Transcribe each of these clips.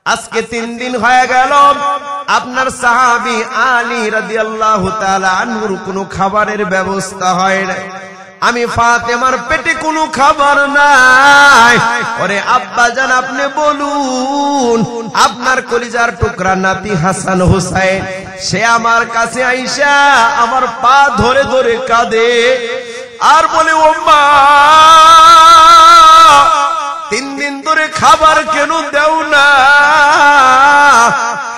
আজকে 3 দিন হয়ে গেল আপনার সাহাবী আলী রাদিয়াল্লাহু তাআলা আনহুর কোনো খাবারের ব্যবস্থা হয় না। আমি ফাতেমার পেটে কোনো খাবার নাই। ওরে আব্বাজান, আপনি বলুন, আপনার কলিজার টুকরা নাতি হাসান হোসেন সে আমার কাছে আইসা আমার পা ধরে ধরে কাঁদে আর বলে, ও মা, 3 দিন ধরে খাবার কেন দেও না?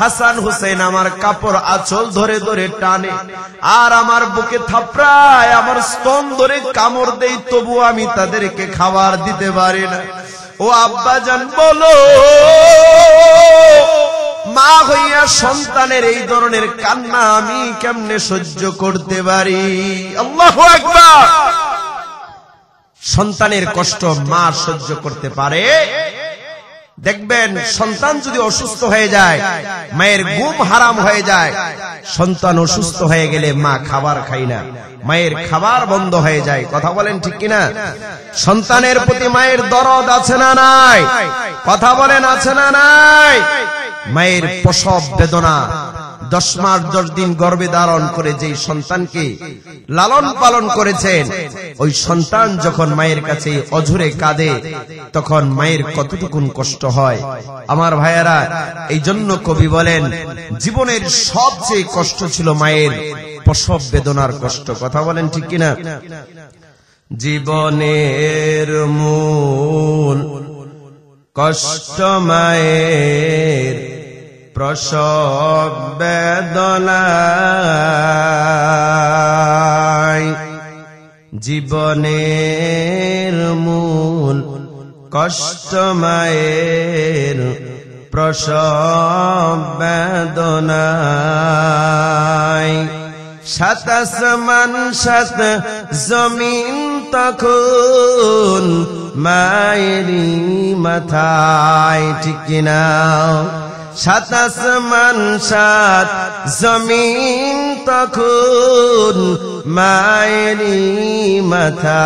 হাসান হোসেন আমার কাপড় আঁচল ধরে ধরে টানে আর আমার বুকে থাপড়ায়, আমার স্তন ধরে কামড় দেই, তবু আমি তাদেরকে খাবার দিতে পারি না। ও আব্বাজান, বলো, মা হইয়া সন্তানের এই ধরনের কান্না আমি কেমনে সহ্য করতে পারি? আল্লাহু আকবার। সন্তানের কষ্ট মা সহ্য করতে পারে? দেখবেন, সন্তান যদি অসুস্থ হয়ে যায়, মায়ের ঘুম হারাম হয়ে যায়। সন্তান অসুস্থ হয়ে গেলে মা খাবার খায় না, মায়ের খাবার বন্ধ হয়ে যায়। কথা বলেন ঠিক কিনা? সন্তানের প্রতি মায়ের দরদ আছে না নাই? কথা বলেন, আছে না নাই? মায়ের প্রসব বেদনা, 10 মাস 10 দিন গর্ভে ধারণ করে যেই সন্তানকে লালন পালন করেছেন, ওই সন্তান যখন মায়ের কাছে অঝরে কাঁদে, তখন মায়ের কতটুকুন কষ্ট হয়। আমার ভাইয়েরা, এই জন্য কবি বলেন, জীবনের সবচেয়ে কষ্ট ছিল মায়ের প্রসব বেদনার কষ্ট। কথা বলেন ঠিক কিনা? জীবনের মূল কষ্ট মায়ের প্রসব বেদনায়। জীবনের মূল কষ্ট মায়ের প্রসব বেদনায়। 7 আসমান 7 জমিন তখন মায়েরই মাথায়। ঠিক কিনা? 7 আসমান 7 জমিন তখন মায়েরই মাথায়।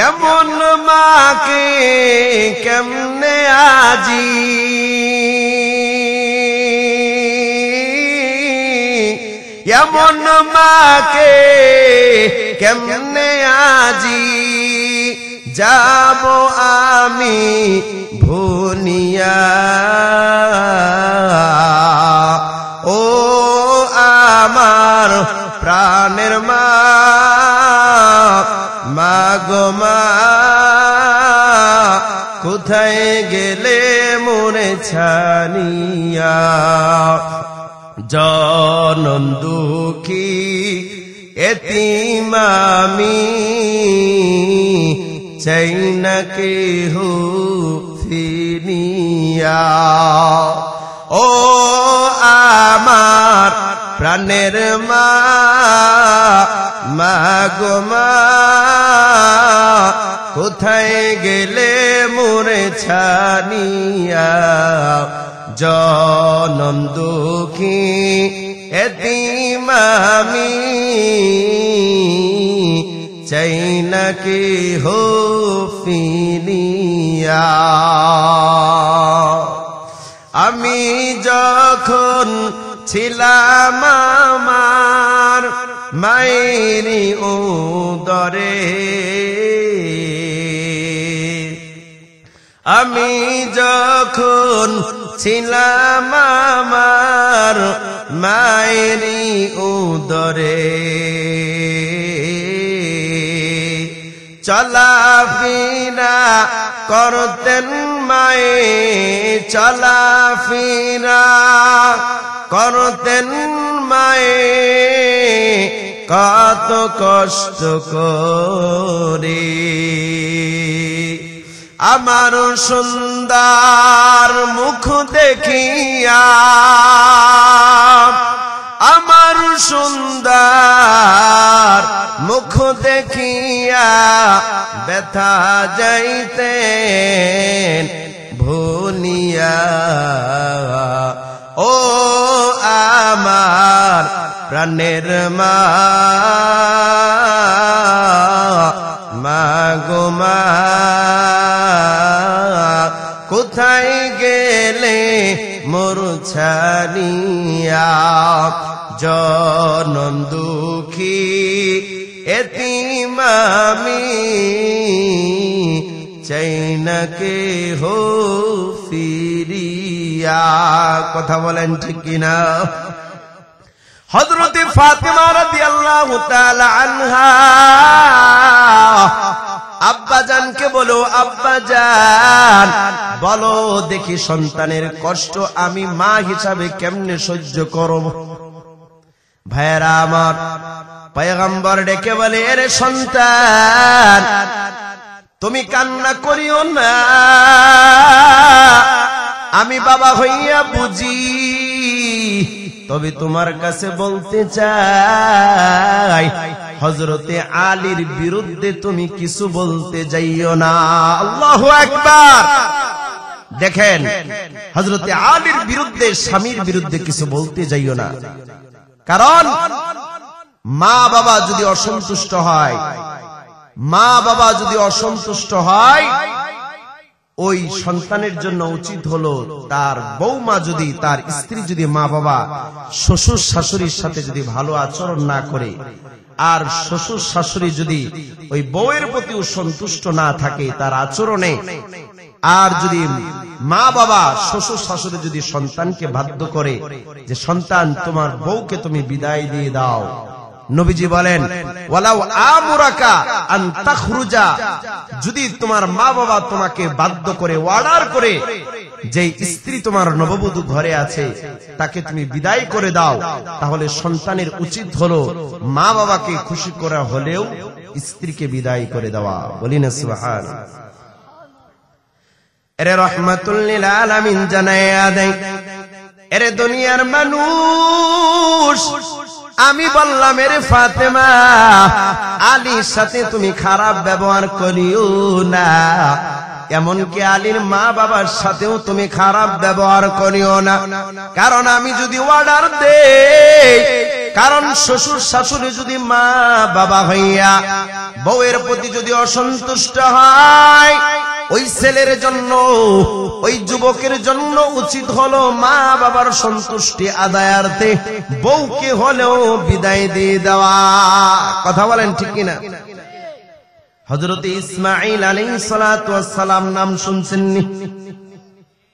এমন মাকে কেমনে আজি এমন মাকে কেমনে আজি যাব আমি ভুলিয়া। ও আমার প্রাণের মা, মাগো মা, কোথায় গেলে মোরে ছানিয়া? জনম দুঃখী এতিম আমি, চাই না কেহ ফিরিয়া। ও আমার প্রাণের মা, মাগো মা, কোথায় গেলে মোরে ছানিয়া? জনম দুঃখী এতিম আমি, চাই না কেহ ফিরিয়া। আমি যখন ছিলাম আমার মায়েরই উদরে, আমি যখন ছিলাম আমার মায়েরই উদরে, চলাফেরা করতেন মায়ে, চলাফেরা করতেন মায়ে, কত কষ্ট করে। আমার সুন্দর মুখ দেখিয়া, আমার সুন্দর মুখ দেখিয়া ব্যথা যাইতেন ভুলিয়া। ও আমার প্রাণের মা, মাগো মা, কোথায় গেলে মোর ছাড়িয়া, জনম দুঃখী এতিম আমি, চাই না কেহ ফিরিয়া। কথা বলেন ঠিক কিনা? হযরতে ফাতেমা রাদিয়াল্লাহু তাআলা আনহা আব্বাজানকে বলো, আব্বাজান বলো দেখি সন্তানের কষ্ট আমি মা হিসাবে কেমনে সহ্য করব। ভাইরা আমার, পয়গম্বর ডেকে বলে, এরে সন্তান তুমি কান্না করিও না, আমি বাবা হইয়া বুঝি, তবে তোমার কাছে বলতে চাই হযরতে আলীর বিরুদ্ধে তুমি কিছু বলতে যাইও না। আল্লাহু আকবার। দেখেন, হযরতে আলীর বিরুদ্ধে, স্বামীর বিরুদ্ধে কিছু বলতে যাইও না। কারণ মা বাবা যদি অসন্তুষ্ট হয়, মা বাবা যদি অসন্তুষ্ট হয়, ওই সন্তানের জন্য উচিত হলো তার বৌমা যদি, তার স্ত্রী যদি মা বাবা শ্বশুর শাশুড়ির সাথে যদি ভালো আচরণ না করে, আর শ্বশুর শাশুড়ি যদি ওই বউয়ের প্রতি সন্তুষ্ট না থাকে তার আচরণে, আর যদি মা বাবা শ্বশুর শাশুড়ি যদি সন্তানকে বাধ্য করে যে সন্তান তোমার বউকে তুমি বিদায় দিয়ে দাও, নবীজি বলেন ওয়ালাউ আমুরাকা আন তাখরুজা, যদি তোমার মা বাবা তোমাকে বাধ্য করে, অর্ডার করে যে স্ত্রী তোমার নববধূ ঘরে আছে তাকে তুমি বিদায় করে দাও, তাহলে সন্তানের উচিত হলো মা বাবাকে খুশি করা হলেও স্ত্রীকে বিদায় করে দেওয়া। বলি না সুবহানাল্লাহ। এরে রহমাতুল লিল আলামিন জানায়া দেয়, এরে দুনিয়ার মানুষ, আমি বললাম এরে ফাতেমা আলীর সাথে তুমি খারাপ ব্যবহার করিও না, এমনকি আলীর মা বাবার সাথেও তুমি খারাপ ব্যবহার করিও না। কারণ আমি যদি অর্ডার দেই, কারণ শ্বশুর শাশুড়ি যদি মা বাবা হইয়া বউয়ের প্রতি যদি অসন্তুষ্ট হয়, ওই ছেলের জন্য, ওই যুবকের জন্য উচিত হলো মা বাবার সন্তুষ্টি আদায়ার্থে বউকে হলেও বিদায় দিয়ে দেওয়া। কথা বলেন ঠিক কিনা? হযরতে ইসমাঈল আলাইহিস সালাতু ওয়াস সালাম নাম শুনছেননি?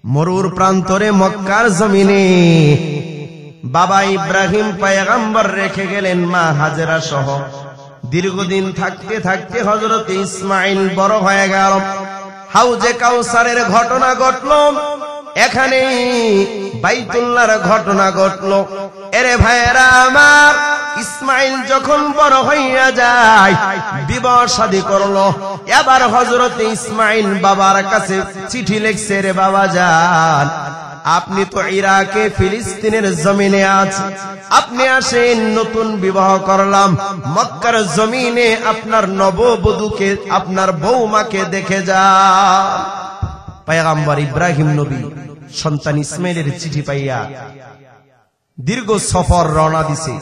মরুর প্রান্তরে মক্কার জমিনে বাবা ইব্রাহিম পয়গম্বর রেখে গেলেন মা হাজেরা সহ। দীর্ঘদিন থাকতে থাকতে হযরতে ইসমাঈল বড় হয়ে গেল। হাউজে কাউসারের ঘটনা ঘটলো, এখানে বাইতুল্লাহর ঘটনা ঘটলো। এরে ভাইরা আমার, ইসমাঈল যখন বড় হইয়া যায়, বিবাহ শাদী করলো। এবার হযরতে ইসমাঈল বাবার কাছে চিঠি লিখছে, রে বাবা যান, আপনি তো ইরাকে ফিলিস্তিনের জমিনে আছেন, আপনি আসেন, নতুন বিবাহ করলাম, মক্কার জমিনে আপনার নববধূকে, আপনার বৌমাকে দেখে যান। পয়গম্বর ইব্রাহিম নবী সন্তান ইসমাঈলের চিঠি পাইয়া দীর্ঘ সফর রওনা দিছে,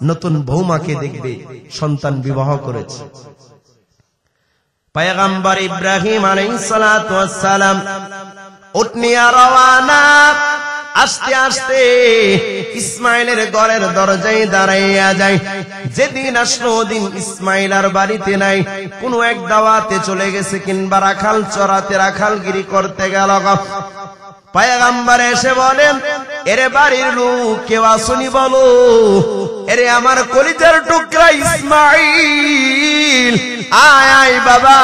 নতুন বৌমাকে দেখবে, সন্তান বিবাহ করেছে। পয়গম্বর ইব্রাহিম আলাইহিস সালাতু ওয়াস সালাম উঠনিয়া রওয়ানা। আস্তে আস্তে ইসমাঈলের ঘরের দরজায় দাঁড়াইয়া যায়। যেদিন আসলো ওদিন ইসমাঈল আর বাড়িতে নাই, কোন এক দাওয়াতে চলে গেছে, কিংবা রাখাল চরাতে রাখালগিরি করতে গেল। পয়গম্বর এসে বলেন, এরে বাড়ির লোক কেউ আসুনি বলো, এরে আমার কলিজার টুকরা ইসমাঈল, আয় আয় বাবা,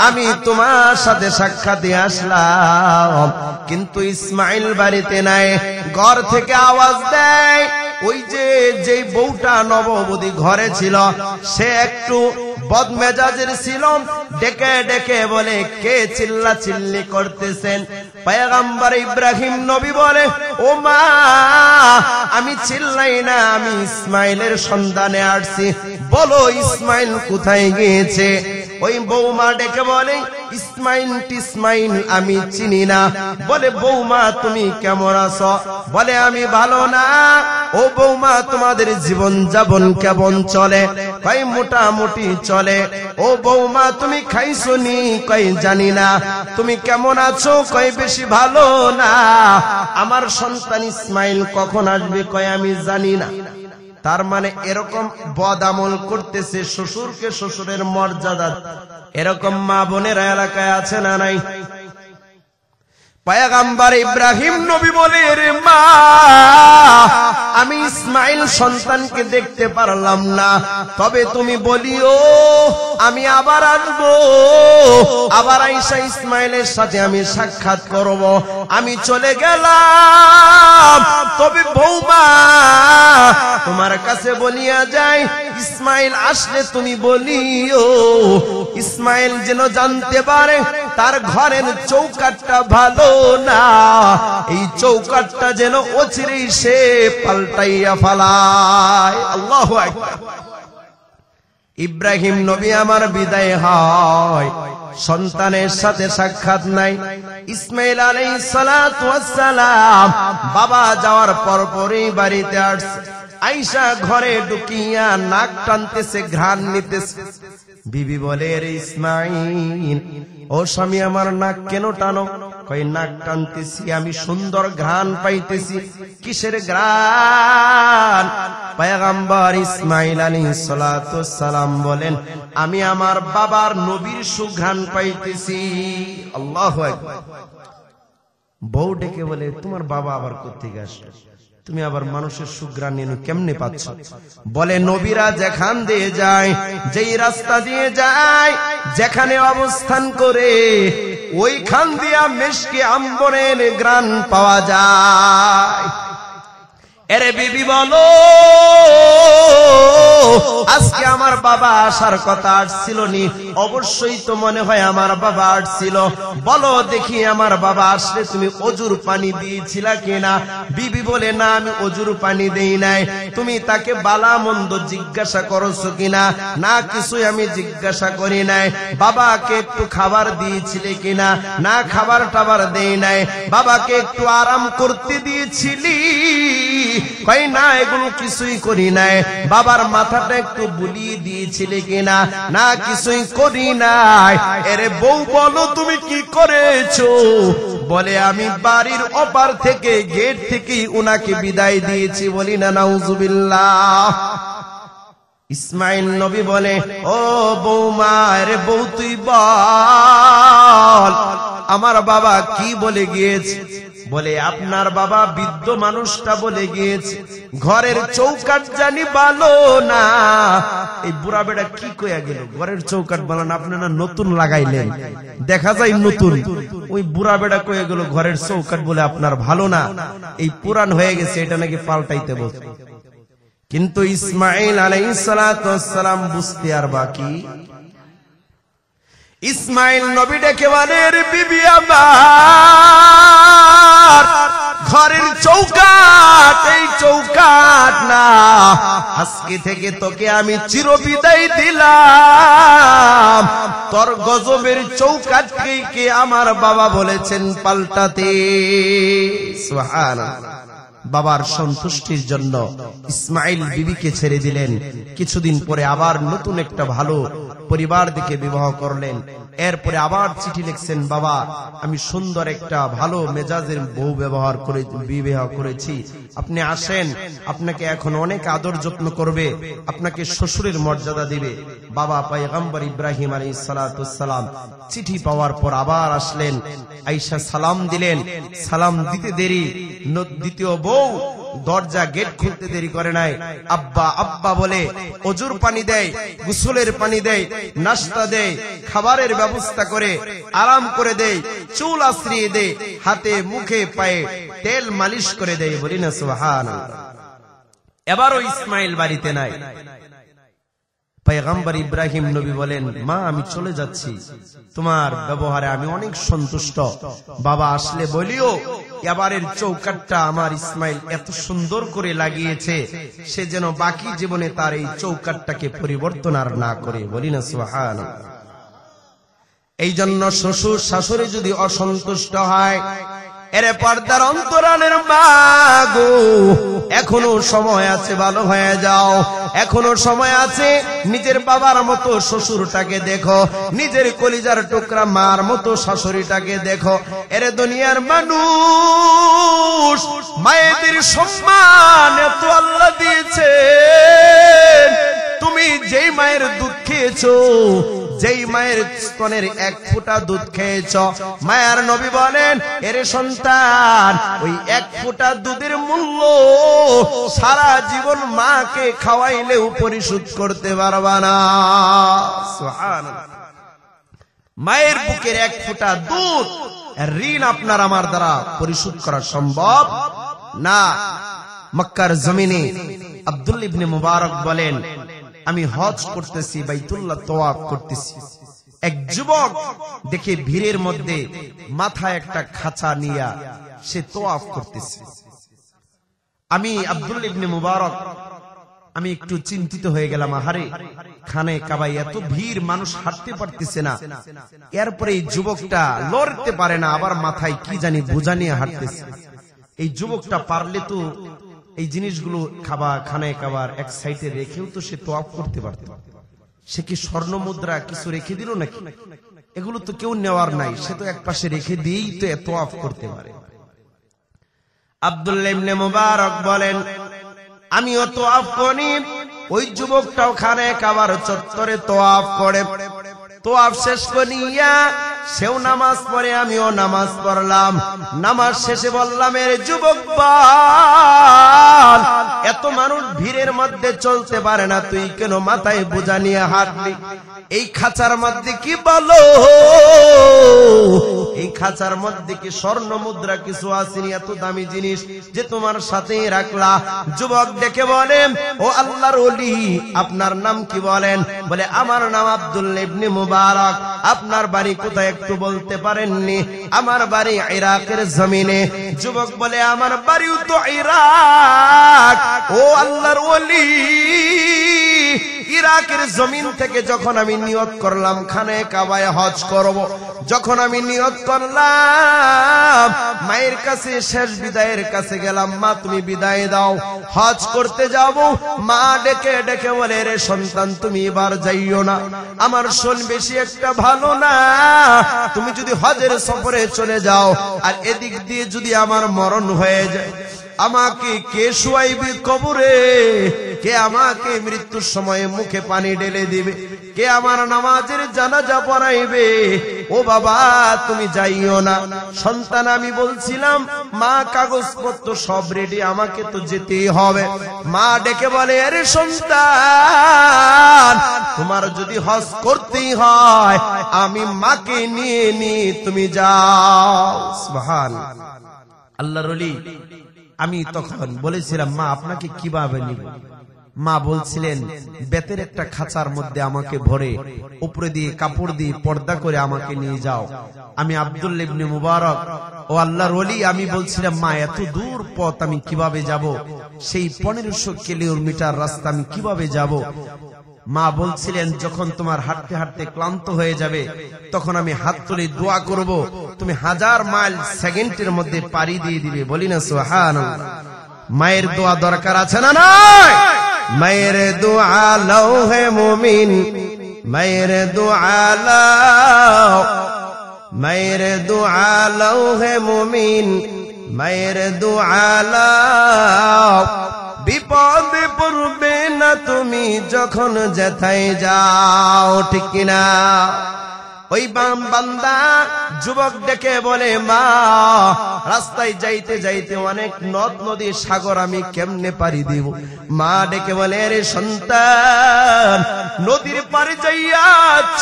আমি তোমার সাথে সাক্ষাতে আসলাম। কিন্তু ইসমাঈল বাড়িতে নাই। ঘর থেকে আওয়াজ দেয়, ওই যে বউটা নববধূ ঘরে ছিল, সে একটু বদমেজাজের ছিল। ডেকে ডেকে বলে, কে চিল্লা চিল্লি করতেছেন? পয়গম্বর ইব্রাহিম নবী বলে, ও মা, আমি চিল্লাই না, আমি ইসমাঈলের সন্ধানে আসছি, বলো ইসমাঈল কোথায় গিয়েছে? ওই বৌমা ডেকে বলে, ইসমাইল টিসমাইল আমি চিনি না। বলে, বৌমা তুমি কেমন আছো? বলে, আমি ভালো না। ও বৌমা, তোমাদের জীবন যাপন কেমন চলে? কই মোটামুটি চলে। ও বৌমা, তুমি খাইছো নি? কই জানি না। তুমি কেমন আছো? কই বেশি ভালো না। আমার সন্তান ইসমাইল কখন আসবে? কই আমি জানি না। তার মানে এরকম বদ আমল করতেছে, শ্বশুরকে শ্বশুরের মর্যাদা। এরকম মা বোনেরা এলাকায় আছে না নাই? পয়গম্বর ইব্রাহিম নবী বলে, রে মা, আমি ইসমাইল সন্তানকে দেখতে পারলাম না, তবে তুমি বলিও আমি আবার আসবো, আবার আইসা ইসমাইলের সাথে আমি সাক্ষাৎ করব। আমি চলে গেলাম, তবে বৌমা তোমার কাছে বলিয়া যাই, ইসমাইল আসলে তুমি বলিও, ইসমাইল যেন জানতে পারে তার ঘরের চৌকাটটা ভালো না, এই চৌকাটটা যেন অচিরেই সে পাল্টাইয়া ফালায়। আল্লাহু আকবার। ইব্রাহিম নবী আমার বিদায় হয়, সন্তানের সাথে সাক্ষাৎ নাই। ইসমাইল আলাইহিস সালাতু ওয়াস সালাম বাবা যাওয়ার পরপরই বাড়িতে আসছে। আয়েশা ঘরে ঢুকিয়া নাক টানতেছে, ঘ্রাণ নিতেছে। বিবি বলে, রে ইসমাইল, ও স্বামী আমার নাক কেন টানো? কই নাক টানতেছি, আমি সুন্দর ঘ্রাণ পাইতেছি। কিসের ঘ্রাণ? পয়গম্বর ইসমাইল আলাইহিস সালাতু ওয়াস সালাম বলেন, আমি আমার বাবার নবীর সুঘ্রাণ পাইতেছি। আল্লাহু আকবার। বউ ডেকে বলে, তোমার বাবা আবার কোত্থেকে আসলো? তুমি আবার মানুষের সুঘ্রাণ কেমনে পাচ্ছ? বলে, নবীরা যেখান দিয়ে যায়, যেই রাস্তা দিয়ে যায়, যেখানে অবস্থান করে, ওইখান দিয়া মেশকে আম্বরের ঘ্রাণ পাওয়া যায়। এরে বিবি বলো, আজকে আমার বাবা আসার কথা আসছিল নি? অবশ্যই তো মনে হয় আমার বাবা আসছিল। বলো দেখি, আমার বাবা আসলে তুমি অজুর পানি দিয়েছিলা কিনা? বিবি বলে, না, আমি অজুর পানি দেই নাই। তুমি তাকে বালা মন্দ জিজ্ঞাসা করছো কিনা? না, কিছুই আমি জিজ্ঞাসা করি নাই। বাবাকে একটু খাবার দিয়েছিলে কিনা? না, খাবার টাবার দেই নাই। বাবাকে একটু আরাম করতে দিয়েছিলি? কই না, এগুলো কিছুই করি নাই। বাবার মাথাটা একটু বুলিয়ে দিয়েছিলে কিনা? না, কিছুই করি নাই। এরে বউ বলো, তুমি কি করেছো? বলে, আমি বাড়ির ওপার থেকে, গেট থেকেই উনাকে বিদায় দিয়েছি। বলি না নাউজুবিল্লাহ। ইসমাইল নবী বলে, ও বৌমা, রে বউ তুই বল, আমার বাবা কি বলে গিয়েছে? বলে, আপনার বাবা বৃদ্ধ মানুষটা বলে গিয়েছে, ঘরের চৌকাট জানি ভালো না। এই বুড়া বেটা কি কইয়া গেল? ঘরের চৌকাট ভালো না? আপনারা নতুন লাগাইলেন, দেখা যায় নতুন। ওই বুড়া বেটা কইয়া গেল ঘরের চৌকাট বলে আপনার ভালো না, এই পুরান হয়ে গেছে, এটা নাকি পাল্টাইতে বলছে। কিন্তু ইসমাইল আলাইহিস সালাতু ওয়াস সালাম বুঝতে আর বাকি। ইসমাইল নবী ডেকে বলে, রে বিবি আমার, ঘরের চৌকাট এই চৌকাট না, আজকে থেকে তোকে আমি চিরবিদায় দিলাম। তোর গজবের চৌকাটকে কে আমার বাবা বলেছেন পাল্টাতে। সুবহানাল্লাহ। বাবার সন্তুষ্টির জন্য ইসমাইল বিবিকে ছেড়ে দিলেন। কিছুদিন পরে আবার নতুন একটা ভালো পরিবার দিকে বিবাহ করলেন। এরপরে আবার চিঠি লিখছেন, বাবা আমি সুন্দর একটা ভালো মেজাজের বউ বিবাহ করেছি, আপনি আসেন, আপনাকে এখন অনেক আদর যত্ন করবে, আপনাকে শ্বশুরের মর্যাদা দিবে। বাবা পয়গম্বর ইব্রাহিম আলাইহিস সালাতু ওয়াস সালাম চিঠি পাওয়ার পর আবার আসলেন। আয়েশা সালাম দিলেন। সালাম দিতে দেরি, দ্বিতীয় বউ দরজা গেট খুলতে দেরি করে নাই। আব্বা আব্বা বলে অজুর পানি দেয়, গোসলের পানি দেয়, নাস্তা দেয়, খাবারের ব্যবস্থা করে, আরাম করে দেয়, চুল আশ্রিয়ে দেয়, হাতে মুখে পায়ে তেল মালিশ করে দেয়। বলি না সুবহানাল্লাহ। এবারও ইসমাইল বাড়িতে নাই। পয়গম্বর ইব্রাহিম নবী বলেন, মা আমি চলে যাচ্ছি, তোমার ব্যবহারে আমি অনেক সন্তুষ্ট। বাবা আসলে বলিও এবারের চৌকাটটা আমার ইসমাইল এত সুন্দর করে লাগিয়েছে, সে যেন বাকি জীবনে তার এই চৌকাটটাকে পরিবর্তন আর না করে। বলি না সুবহানাল্লাহ। এই জন্য শ্বশুর শাশুড়ি যদি অসন্তুষ্ট হয়, এরে পর্দার অন্তরালের মা গো, এখনো সময় আছে, ভালো হয়ে যাও, এখনো সময় আছে। নিজের বাবার মতো শ্বশুরটাকে দেখো, নিজের কলিজার টুকরা মার মতো শাশুড়িটাকে দেখো। এরে দুনিয়ার মানুষ, মায়েদের সম্মান এত আল্লাহ দিয়েছে, তুমি যেই মায়ের দুধ খেয়েছো, যেই মায়ের স্তনের এক ফোঁটা দুধ খেয়েছ, মায়ার নবী বলেন, এরে সন্তান, ওই এক ফোঁটা দুধের মূল্য সারা জীবন মাকে খাওয়াইলেও পরিশোধ করতে পারবা না। সুবহানাল্লাহ। মায়ের বুকের এক ফোঁটা দুধ ঋণ আপনার আমার দ্বারা পরিশোধ করা সম্ভব না। মক্কার জমিনে আব্দুল্লাহ ইবনে মুবারক বলেন, আমি হজ করতেছি, বাইতুল্লাহ তওয়াফ করতেছি, এক যুবক দেখে ভিড়ের মধ্যে মাথায় একটা খাঁচা নিয়া সে তওয়াফ করতেছে। আমি আব্দুল্লাহ ইবনে মুবারক আমি একটু চিন্তিত হয়ে গেলাম, আহারে খানে কাবায় এত ভিড়, মানুষ হাঁটতে পারতেছে না, এরপরে এই যুবকটা লড়তে পারে না, আবার মাথায় কি জানি বোঝা নিয়ে হাঁটতেছে। এই যুবকটা পারলে তো এই জিনিসগুলো খানায় কাবার এক সাইডে রেখেও তো সে তওয়াফ করতে পারত। সে কি স্বর্ণ মুদ্রা কিছু রেখে দিল নাকি? এগুলো তো কেউ নেওয়ার নাই, সে তো এক পাশে রেখে দিয়েই তো তওয়াফ করতে পারে। আব্দুল্লাহ ইবনে মুবারক বলেন, আমিও তওয়াফ করি, ওই যুবকটাও খানায় কাবার চত্বরে তওয়াফ করে। তওয়াফ শেষ করিয়া সেও নামাজ পড়ে, আমিও নামাজ পড়লাম। নামাজ শেষে বললাম, এর যুবক বল, এত মানুষ ভিড়ের মধ্যে চলতে পারে না, তুই কেন মাথায় বোঝা নিয়ে হাঁটলি? এই খাঁচার মধ্যে কি বলো, এই খাঁচার মধ্যে কি স্বর্ণ মুদ্রা কিছু আসেনি, এত দামি জিনিস যে তোমার সাথেই রাখলা? যুবক ডেকে বলেন, ও আল্লাহর ওলি, আপনার নাম কি বলেন? বলে, আমার নাম আব্দুল্লাহ ইবনে মুবারক। আপনার বাড়ি কোথায় একটু বলতে পারেননি? আমার বাড়ি ইরাকের জমিনে। যুবক বলে, আমার বাড়িও তো ইরাক। ও আল্লাহর ওলি, ইরাকের জমিন থেকে যখন আমি নিয়ত করলাম খানায় কাবায় হজ করব, যখন আমি নিয়ত করলাম, মায়ের কাছে শেষ বিদায়ের কাছে গেলাম, মা তুমি বিদায় দাও, হজ করতে যাব। মা ডেকে ডেকে বলে, রে সন্তান, তুমি এবার যাইও না, আমার শোন বেশি একটা ভালো না, তুমি যদি হজের সফরে চলে যাও আর এদিক দিয়ে যদি আমার মরণ হয়ে যায়, আমাকে কে শুয়াইবে কবরে? কে আমাকে মৃত্যুর সময়ে মুখে পানি ঢেলে দিবে? কে আমার নামাজের জানাজা পড়াইবে? ও বাবা, তুমি যাইও না। সন্তান আমি বলছিলাম, মা কাগজপত্র সব রেডি, আমাকে তো যেতেই হবে। মা ডেকে বলে, আরে সন্তান, তোমার যদি হজ করতেই হয়, আমি মাকে নিয়ে তুমি যাও। সুবহানাল্লাহ। আল্লাহর ওলি, আমি তখন বলেছিলাম, মা আপনাকে কিভাবে নিব? মা বলছিলেন, বেতের একটা খাঁচার মধ্যে আমাকে ভরে উপরে দিয়ে কাপড় দিয়ে পর্দা করে আমাকে নিয়ে যাও। আমি আব্দুল্লাহ ইবনে মুবারক, ও আল্লাহর ওলি, আমি বলছিলাম, মা এত দূর পথ আমি কিভাবে যাব? সেই 1500 কিলোমিটার রাস্তা আমি কিভাবে যাব? মা বলছিলেন, যখন তোমার হাঁটতে হাঁটতে ক্লান্ত হয়ে যাবে, তখন আমি হাত তুলে দোয়া করব, তুমি 1000 মাইল সেকেন্ডের মধ্যে পাড়ি দিয়ে দিবে। বলি না সুবহানাল্লাহ। মায়ের দোয়া দরকার আছে না নাই? মায়ের দোয়া লও হে মুমিন, মায়ের দোয়া লও, মায়ের দোয়া লও হে মুমিন, মায়ের দোয়া লও, বিপদে পড়বে না তুমি যখন যেথায় যাও। ঠিক কিনা? ওই বান্দা যুবক ডেকে বলে, মা রাস্তায় যাইতে যাইতে অনেক নদ নদী সাগর আমি কেমনে পারি দিব? মা ডেকে বলে, রে সন্তান, নদীর পারে যাইয়া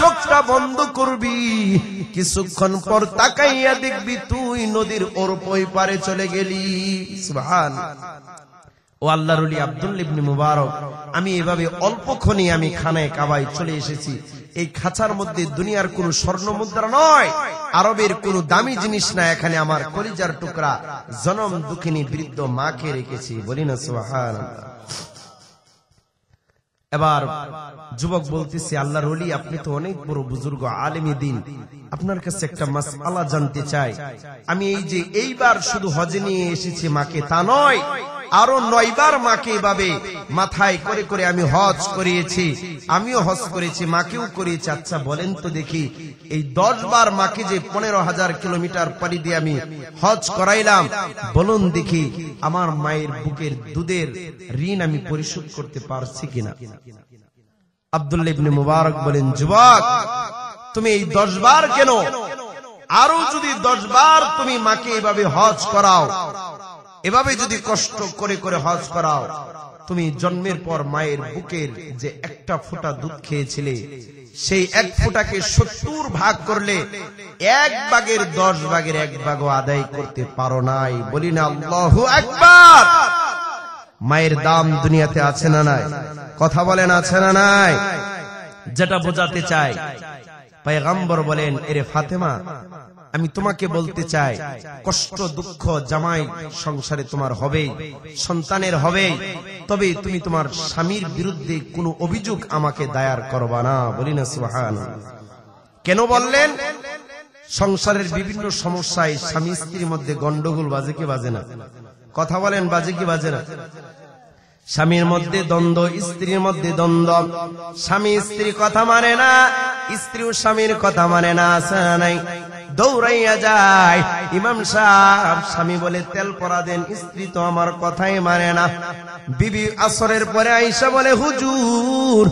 চোখটা বন্ধ করবি, কিছুক্ষণ পর তাকাইয়া দেখবি তুই নদীর ওই পারে চলে গেলি। সুবহানাল্লাহ। ও আল্লাহর ওলি আব্দুল্লাহ ইবনে মুবারক, আমি এভাবে অল্পক্ষণে আমি খানায় কাবায় চলে এসেছি। এই খাঁচার মধ্যে দুনিয়ার কোন স্বর্ণ মুদ্রা নয়, আরবের কোন দামি জিনিস না, এখানে আমার কলিজার টুকরা জনম দুঃখিনী বৃদ্ধ মাকে রেখেছি। বলি না সুবহানাল্লাহ। এবার যুবক বলতেছে, আল্লাহর ওলি, আপনি তো অনেক বড় বুজুর্গ আলেমী দ্বীন, আপনার কাছে একটা মাসআলা জানতে চাই। আমি এই যে এইবার শুধু হজে নিয়ে এসেছি মাকে, তা নয়, আরো 9 বার মাকে এভাবে মাথায় করে করে আমি হজ করিয়েছি, আমিও হজ করেছি, মাকেও করিয়েছি। আচ্ছা বলেন তো দেখি, এই 10 বার মাকে যে 15,000 কিলোমিটার পাড়ি দিয়ে আমি হজ করাইলাম, বলুন দেখি আমার মায়ের বুকের দুধের ঋণ আমি পরিশোধ করতে পারছি কিনা? আব্দুল্লাহ ইবনে মুবারক বলেন, যুবক, তুমি এই 10 বার কেন, আরো যদি 10 বার তুমি মাকে এভাবে হজ করাও, এভাবে যদি কষ্ট করে করে হজ করাও, তুমি জন্মের পর মায়ের বুকের যে একটা ফোঁটা দুধ খেয়েছিলে, সেই 1 ফোঁটাকে 70 ভাগ করলে 1 ভাগের 10 ভাগের 1 ভাগও আদায় করতে পারো নাই। বলি না আল্লাহু আকবার। মায়ের দাম দুনিয়াতে আছে না নাই? কথা বলেন, আছে না নাই? যেটা বোঝাতে চাই, পয়গম্বর বলেন, এরে ফাতেমা, আমি তোমাকে বলতে চাই, কষ্ট দুঃখ জামাই সংসারে তোমার হবেই, সন্তানের হবেই, তবে তুমি তোমার স্বামীর বিরুদ্ধে কোনো অভিযোগ আমাকে দায়ের করবা না। বলি না সুবহানাল্লাহ। কেন বললেন? সংসারের বিভিন্ন সমস্যায় স্বামী স্ত্রীর মধ্যে গন্ডগোল বাজে কি বাজে না? কথা বলেন, বাজে কি বাজে না? স্বামীর মধ্যে দ্বন্দ্ব, স্ত্রীর মধ্যে দ্বন্দ্ব, স্বামী স্ত্রী কথা মানে না, স্ত্রীও স্বামীর কথা মানে না, আছে না নাই? দৌড়াইয়া যায়, ইমাম সাহেব স্বামী বলে তেল পরা দেন, স্ত্রী তো আমার কথাই মানে না। বিবি আসরের পরে আইসা বলে, হুজুর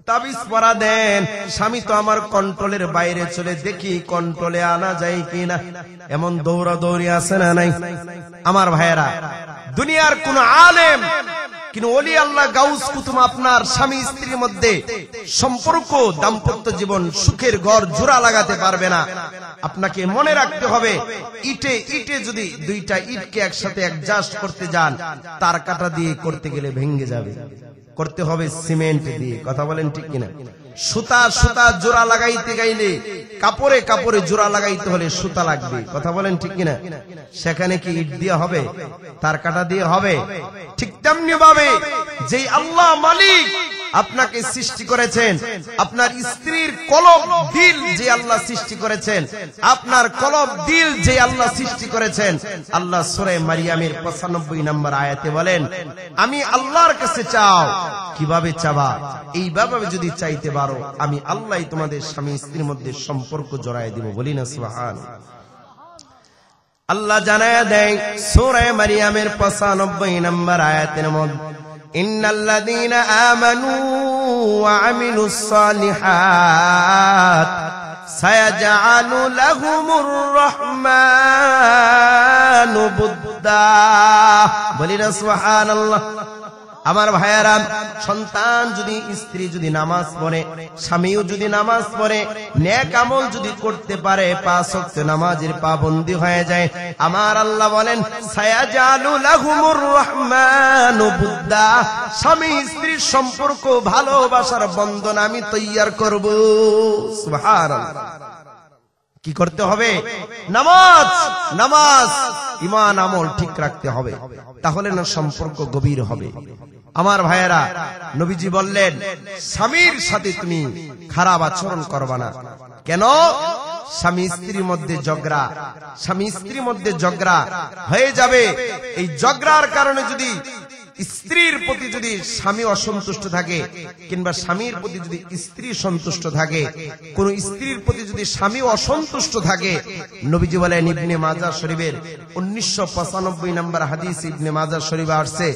তাবিজ পরা দেন, স্বামী তো আমার কন্ট্রোলের বাইরে, চলে দেখি কন্ট্রোলে আনা যায় কিনা। এমন দৌড়া দৌড়ি আছে না নাই? আমার ভাইয়েরা, দুনিয়ার কোন আলেম কিন্তু ওলি আল্লাহ গাউস কুতুব আপনার স্বামী স্ত্রীর মধ্যে সম্পর্ক, দাম্পত্য জীবন, সুখের ঘর জোড়া লাগাতে পারবে না। আপনাকে মনে রাখতে হবে, ইটে ইটে যদি 2টা ইটকে একসাথে অ্যাডজাস্ট করতে যান, তার কাটা দিয়ে করতে গেলে ভেঙে যাবে। করতে হবে সিমেন্ট দিয়ে। কথা বলেন ঠিক কিনা? সুতা সুতা জোড়া লাগাইতে গাইলে, কাপড়ে কাপড়ে জোড়া লাগাইতে হলে সুতা লাগবে। কথা বলেন ঠিক কিনা? সেখানে কি ইট দিয়ে হবে? তার কাটা দিয়ে হবে? ঠিক তেমনি ভাবে যে আল্লাহ মালিক আপনাকে সৃষ্টি করেছেন, আপনার স্ত্রীর কলব দিল যে আল্লাহ সৃষ্টি করেছেন, আপনার কলব দিল যে আল্লাহ সৃষ্টি করেছেন, আল্লাহ সূরা মারিয়ামের 95 নম্বর আয়াতে বলেন, আমি আল্লাহর কাছে চাও। কিভাবে চাবা? এইভাবে যদি চাইতে পারো, আমি আল্লাহ তোমাদের স্বামী স্ত্রীর মধ্যে সম্পর্ক জড়ায় দিব। বলি না সুবহানাল্লাহ। আল্লাহ জানায়া দেয় সূরা মারিয়ামের 95 নম্বর আয়াতের মধ্যে, ইন্নাল্লাযীনা আমানু ওয়া আমিলুস সালিহাত সায়াজআলু লাহুমুর রাহমানু বুদ্দা। বলি না সুবহানাল্লাহ। আমার ভাইয়েরা, সন্তান যদি, স্ত্রী যদি নামাজ পড়ে, স্বামীও যদি নামাজ পড়ে, নেক আমল যদি করতে পারে, 5 ওয়াক্ত নামাজের পাবন্দী হয়ে যায়, আমার আল্লাহ বলেন, সায়াজালু লাহুমুর রাহমানু বুদ্দা, স্বামী স্ত্রীর সম্পর্ক ভালোবাসার বন্ধন আমি তৈয়ার করব। সুবহানাল্লাহ। কি করতে হবে? নামাজ, নামাজ, ঈমান আমল ঠিক রাখতে হবে, তাহলে না সম্পর্ক গভীর হবে। আমার ভাইয়েরা, নবীজি বললেন, স্বামীর সাথে তুমি খারাপ আচরণ করবা না। কেন? স্বামী স্ত্রীর মধ্যে ঝগড়া, স্বামী স্ত্রীর মধ্যে ঝগড়া হয়ে যাবে। এই ঝগড়ার কারণে যদি স্ত্রীর প্রতি যদি স্বামী অসন্তুষ্ট থাকে, কিংবা স্বামীর প্রতি যদি স্ত্রী সন্তুষ্ট থাকে, কোন স্ত্রীর প্রতি যদি স্বামী অসন্তুষ্ট থাকে, নবীজি বলেন, ইবনে মাজাহ শরীফের 1995 নম্বর হাদিস, ইবনে মাজাহ শরীফে আসছে,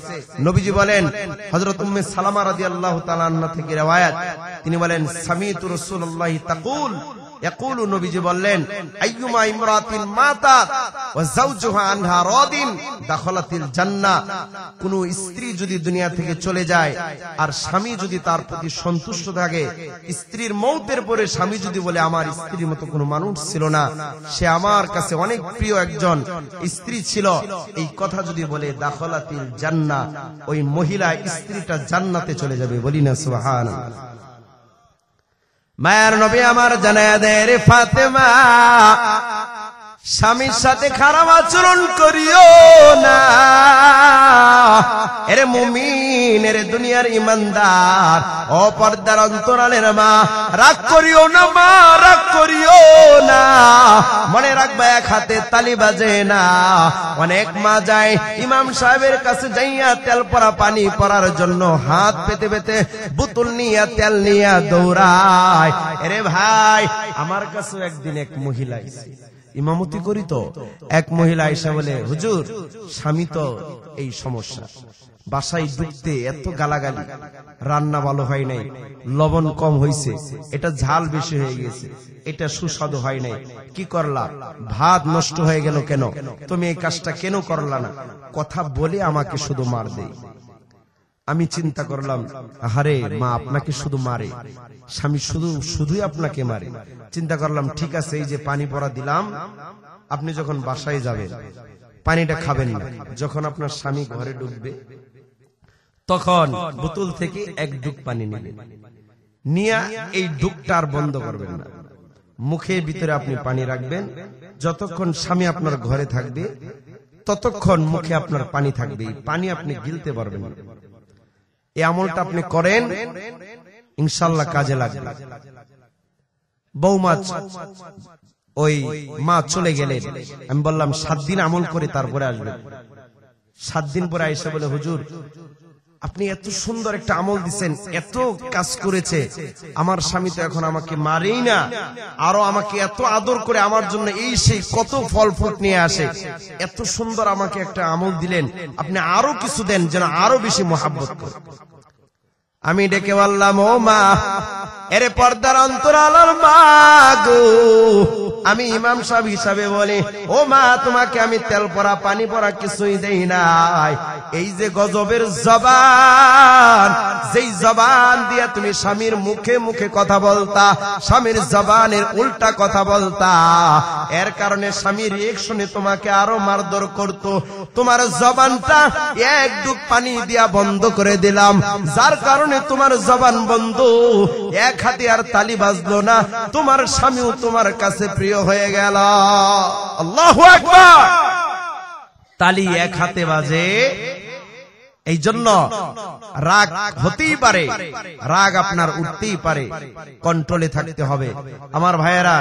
নবীজি বলেন, হযরত উম্মে সালামা রাদিয়াল্লাহু তাআলা আনহা থেকে riwayat, তিনি বলেন, সামিতু রাসূলুল্লাহ তাকুল, ইয়াকুলু, নবীজি বললেন, আইয়ুমা ইমরাতিন মাতাত ওয়া যাওজুহা আনহা রাদিন দাখালাতিল জান্নাহ। কোন স্ত্রী যদি দুনিয়া থেকে চলে যায় আর স্বামী যদি তার প্রতি সন্তুষ্ট থাকে, স্ত্রীর মওতের পরে স্বামী যদি বলে, আমার স্ত্রীর মতো কোনো মানুষ ছিল না, সে আমার কাছে অনেক প্রিয় একজন স্ত্রী ছিল, এই কথা যদি বলে, দাখালাতিল জান্নাহ, ওই মহিলা স্ত্রীটা জান্নাতে চলে যাবে। বলি না সুবহানাল্লাহ। মায়ের নবী আমার জানায়া দেয়, রে ফাতেমা, স্বামীর সাথে খারাপ আচরণ করিও না। এরে মুমিন, এরে দুনিয়ার ইমানদার, ও পর্দার অন্তরালের মা, রাগ করিও না মা, রাগ করিও না। মনে রাখবা এক হাতে তালি বাজে না। অনেক মা যায় ইমাম সাহেবের কাছে যাইয়া তেল পরা পানি পরার জন্য হাত পেতে পেতে বোতল নিয়া তেল নিয়া দৌড়ায়। এরে ভাই, আমার কাছে একদিন এক মহিলা ইমামতি করি, তো এক মহিলা এসে বলে, হুজুর স্বামী তো এই সমস্যা, বাসায় ঢুকতে এত গালাগালি, রান্না ভালো হয় নাই, লবণ কম হয়েছে, এটা ঝাল বেশি হয়ে গেছে, এটা সুস্বাদু হয় নাই, কি করলা, ভাত নষ্ট হয়ে গেল কেন, তুমি এই কাজটা কেন করলা না, কথা বলে আমাকে শুধু মার দেয়। আমি চিন্তা করলাম, আহারে মা আপনাকে শুধু মারে, স্বামী শুধুই আপনাকে মারে। চিন্তা করলাম, ঠিক আছে, এই যে পানি পড়া দিলাম, আপনি যখন বাসায় যাবেন পানিটা খাবেন না, যখন আপনার স্বামী ঘরে ঢুকবে তখন বোতল থেকে এক ডুব পানি নেবেন, নিয়ে এই ডুবটা আর বন্ধ করবেন না, মুখের ভিতরে আপনি পানি রাখবেন, যতক্ষণ স্বামী আপনার ঘরে থাকবে ততক্ষণ মুখে আপনার পানি থাকবে, পানি আপনি গিলতে পারবেন না। এই আমলটা আপনি করেন, ইনশাআল্লাহ কাজে লাগবে। বৌমা ওই মা চলে গেলেন, আমি বললাম 7 দিন আমল করে তারপরে আসবেন। 7 দিন পরে এসে বলে, হুজুর আপনি এত সুন্দর একটা আমল দিচ্ছেন, এত কাজ করেছে, আমার স্বামী তো এখন আমাকে মারেই না, আরো আমাকে এত আদর করে আমার জন্য এই সেই কত ফল ফুল নিয়ে আসে, এত সুন্দর আমাকে একটা আমল দিলেন, আপনি আরো কিছু দেন যেন আরো বেশি মহাব্বত করে। আমি ডেকে বললাম, ও মা, এরে পর্দার অন্তরালের মা গো, আমি ইমাম সাহেব হিসাবে বলি, ও মা, তোমাকে আমি তেল পরা পানি পরা কিছুই দেই নাই, এই যে গজবের জবান, যেই জবান দিয়া তুমি স্বামীর মুখে মুখে কথা বলতা, স্বামীর জবানের উল্টা কথা বলতা, এর কারণে স্বামীর রিঅ্যাকশনে তোমাকে আরো মারধর করত, তোমার জবানটা এক ডুব পানি দিয়া বন্ধ করে দিলাম, যার কারণে তোমার জবান বন্ধ, এক হাতে আর তালি বাজলো না, তোমার স্বামীও তোমার কাছে প্রিয় হয়ে গেল। আল্লাহু আকবার। তালি এক হাতে বাজে, এই জন্য রাগ হতেই পারে, রাগ আপনার উঠতেই পারে, কন্ট্রোলে থাকতে হবে। আমার ভাইয়েরা,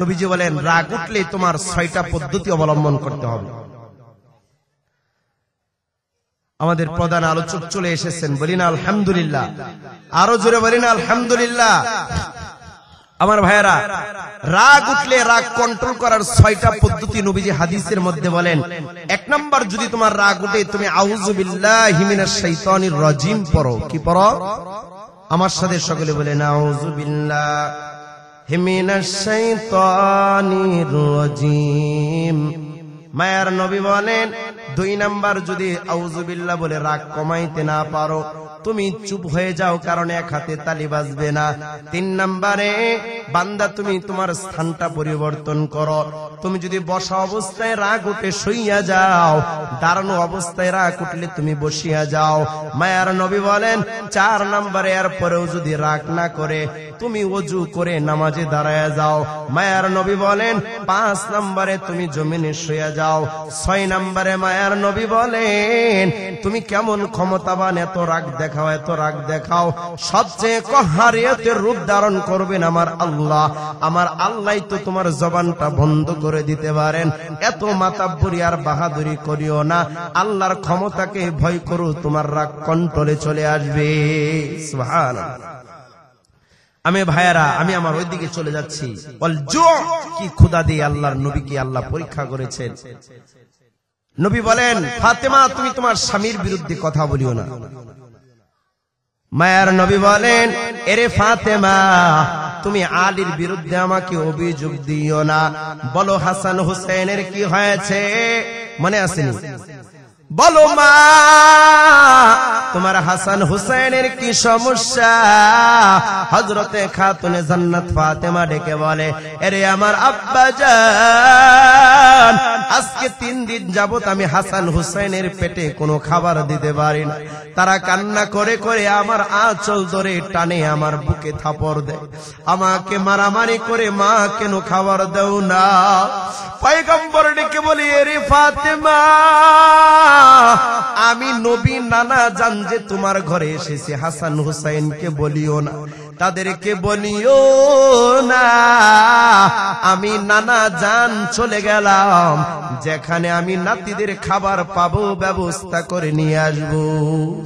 নবীজি বলেন রাগ উঠলে তোমার 6টা পদ্ধতি অবলম্বন করতে হবে। আমাদের প্রধান আলোচক চলে এসেছেন, বলি না আলহামদুলিল্লাহ, আরো জোরে বলি না আলহামদুলিল্লাহ। আমার ভাইয়েরা, রাগ উঠলে রাগ কন্ট্রোল করার 6টা পদ্ধতি নবীজি হাদিসের মধ্যে বলেন। 1 নাম্বার, যদি তোমার রাগ উঠে তুমি আউযু বিল্লাহি মিনাশ শাইতানির রাজিম পড়ো। কি পড়ো? আমার সাথে সকলে বলেন, আউযু বিল্লাহি মিনাশ শাইতানির রাজিম। মায়ার নবী বলেন, 2 নাম্বার, যদি আউযু বিল্লাহ বলে রাগ কমাইতে না পারো, তুমি চুপ হয়ে যাও, কারণ এক হাতে তালি বাজবে না। 3 নম্বরে, বান্দা তুমি তোমার স্থানটা পরিবর্তন করো, তুমি যদি বসা অবস্থায় রাগ উঠে শুইয়া যাও, দাঁড়ানো অবস্থায় রাগ উঠলে তুমি বসিয়া যাও। মায়ার নবী বলেন 4 নম্বরে, এরপরেও যদি রাগ না করে তুমি ওযু করে নামাজে দাঁড়ায়া যাও। মায়ার নবী বলেন 5 নম্বরে তুমি জমিনে শুয়ে যাও। 6 নম্বরে মায়ার নবী বলেন, তুমি কেমন ক্ষমতাবান, এত রাগ দেখাও, এত রাগ দেখাও, সবচেয়ে কহারিয়তের রূপ ধারণ করবেন আমার আল্লাহ। আমার আল্লাহই তো তোমার জবানটা বন্ধ করে দিতে পারেন। এত মাতাব্বরি আর বাহাদুরি করিও না, আল্লাহর ক্ষমতাকে ভয় করো, তোমার রাগ কন্ট্রোলে চলে আসবে। সুবহানাল্লাহ। আমি ভাইয়ারা, আমি আমার ওইদিকে চলে যাচ্ছি। কি ক্ষুধা দিয়ে আল্লাহর নবীকে আল্লাহ পরীক্ষা করেছেন। নবী বলেন, ফাতেমা তুমি তোমার স্বামীর বিরুদ্ধে কথা বলিও না। মায়ার নবী বলেন, এরে ফাতেমা তুমি আলীর বিরুদ্ধে আমাকে অভিযোগ দিও না। বলো হাসান হুসাইনের কি হয়েছে, মনে আসেনি? বলো মা, তোমার হাসান হুসাইনের কি সমস্যা? হযরতে খাতুনে জান্নাত ফাতেমা ডেকে বলে, আরে আমার আব্বা জান, আজকে 3 দিন যাবত আমি হাসান হুসাইনের পেটে কোনো খাবার দিতে পারি না। তারা কান্না করে করে আমার আঁচল ধরে টানে আমার বুকে থাপড় দেয়, আমাকে মারামারি করে, মা কেন খাবার দাও না? পয়গম্বর রে ফাতেমা, আমি নবী নানা জান যে তোমার ঘরে এসেছে, হাসান হুসাইনকে বলিও না, তাদেরকে বলিও না, আমি নানা জান চলে গেলাম, যেখানে আমি নাতিদের খাবার পাবো ব্যবস্থা করে নিয়ে আসবো।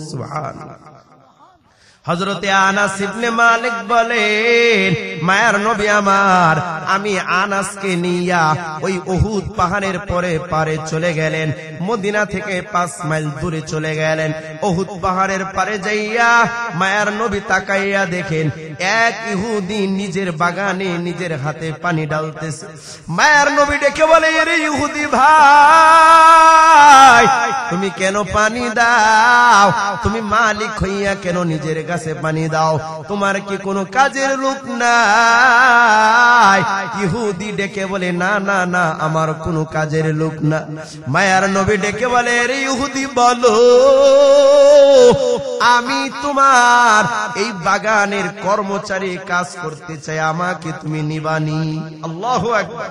সুবহানাল্লাহ। হযরতে আনাস ইবনে মালিক বলেন, মায়ার নবী আমার, আমি আনাসকে নিয়া ওই উহুদ পাহাড়ের পারে চলে গেলেন, মদিনা থেকে 5 মাইল দূরে চলে গেলেন। উহুদ পাহাড়ের পারে যাইয়া মায়ার নবী তাকাইয়া দেখেন এক ইহুদি নিজের বাগানে নিজের হাতে পানি ঢালতেছে। মায়ার নবী ডেকে বলে, এরে ইহুদি ভাই, তুমি কেন পানি দাও? তুমি মালিক হইয়া কেন নিজের কাছে পানি দাও? তোমার কি কোনো কাজের লোক নাই? ইহুদি ডেকে বলে, না না না, আমার কোনো কাজের লোক না। মায়ার নবী ডেকে বলে, আরে ইহুদি বলো, আমি তোমার এই বাগানের কর্মচারী, কাজ করতে চাই, আমাকে তুমি নিবানি? আল্লাহু আকবার।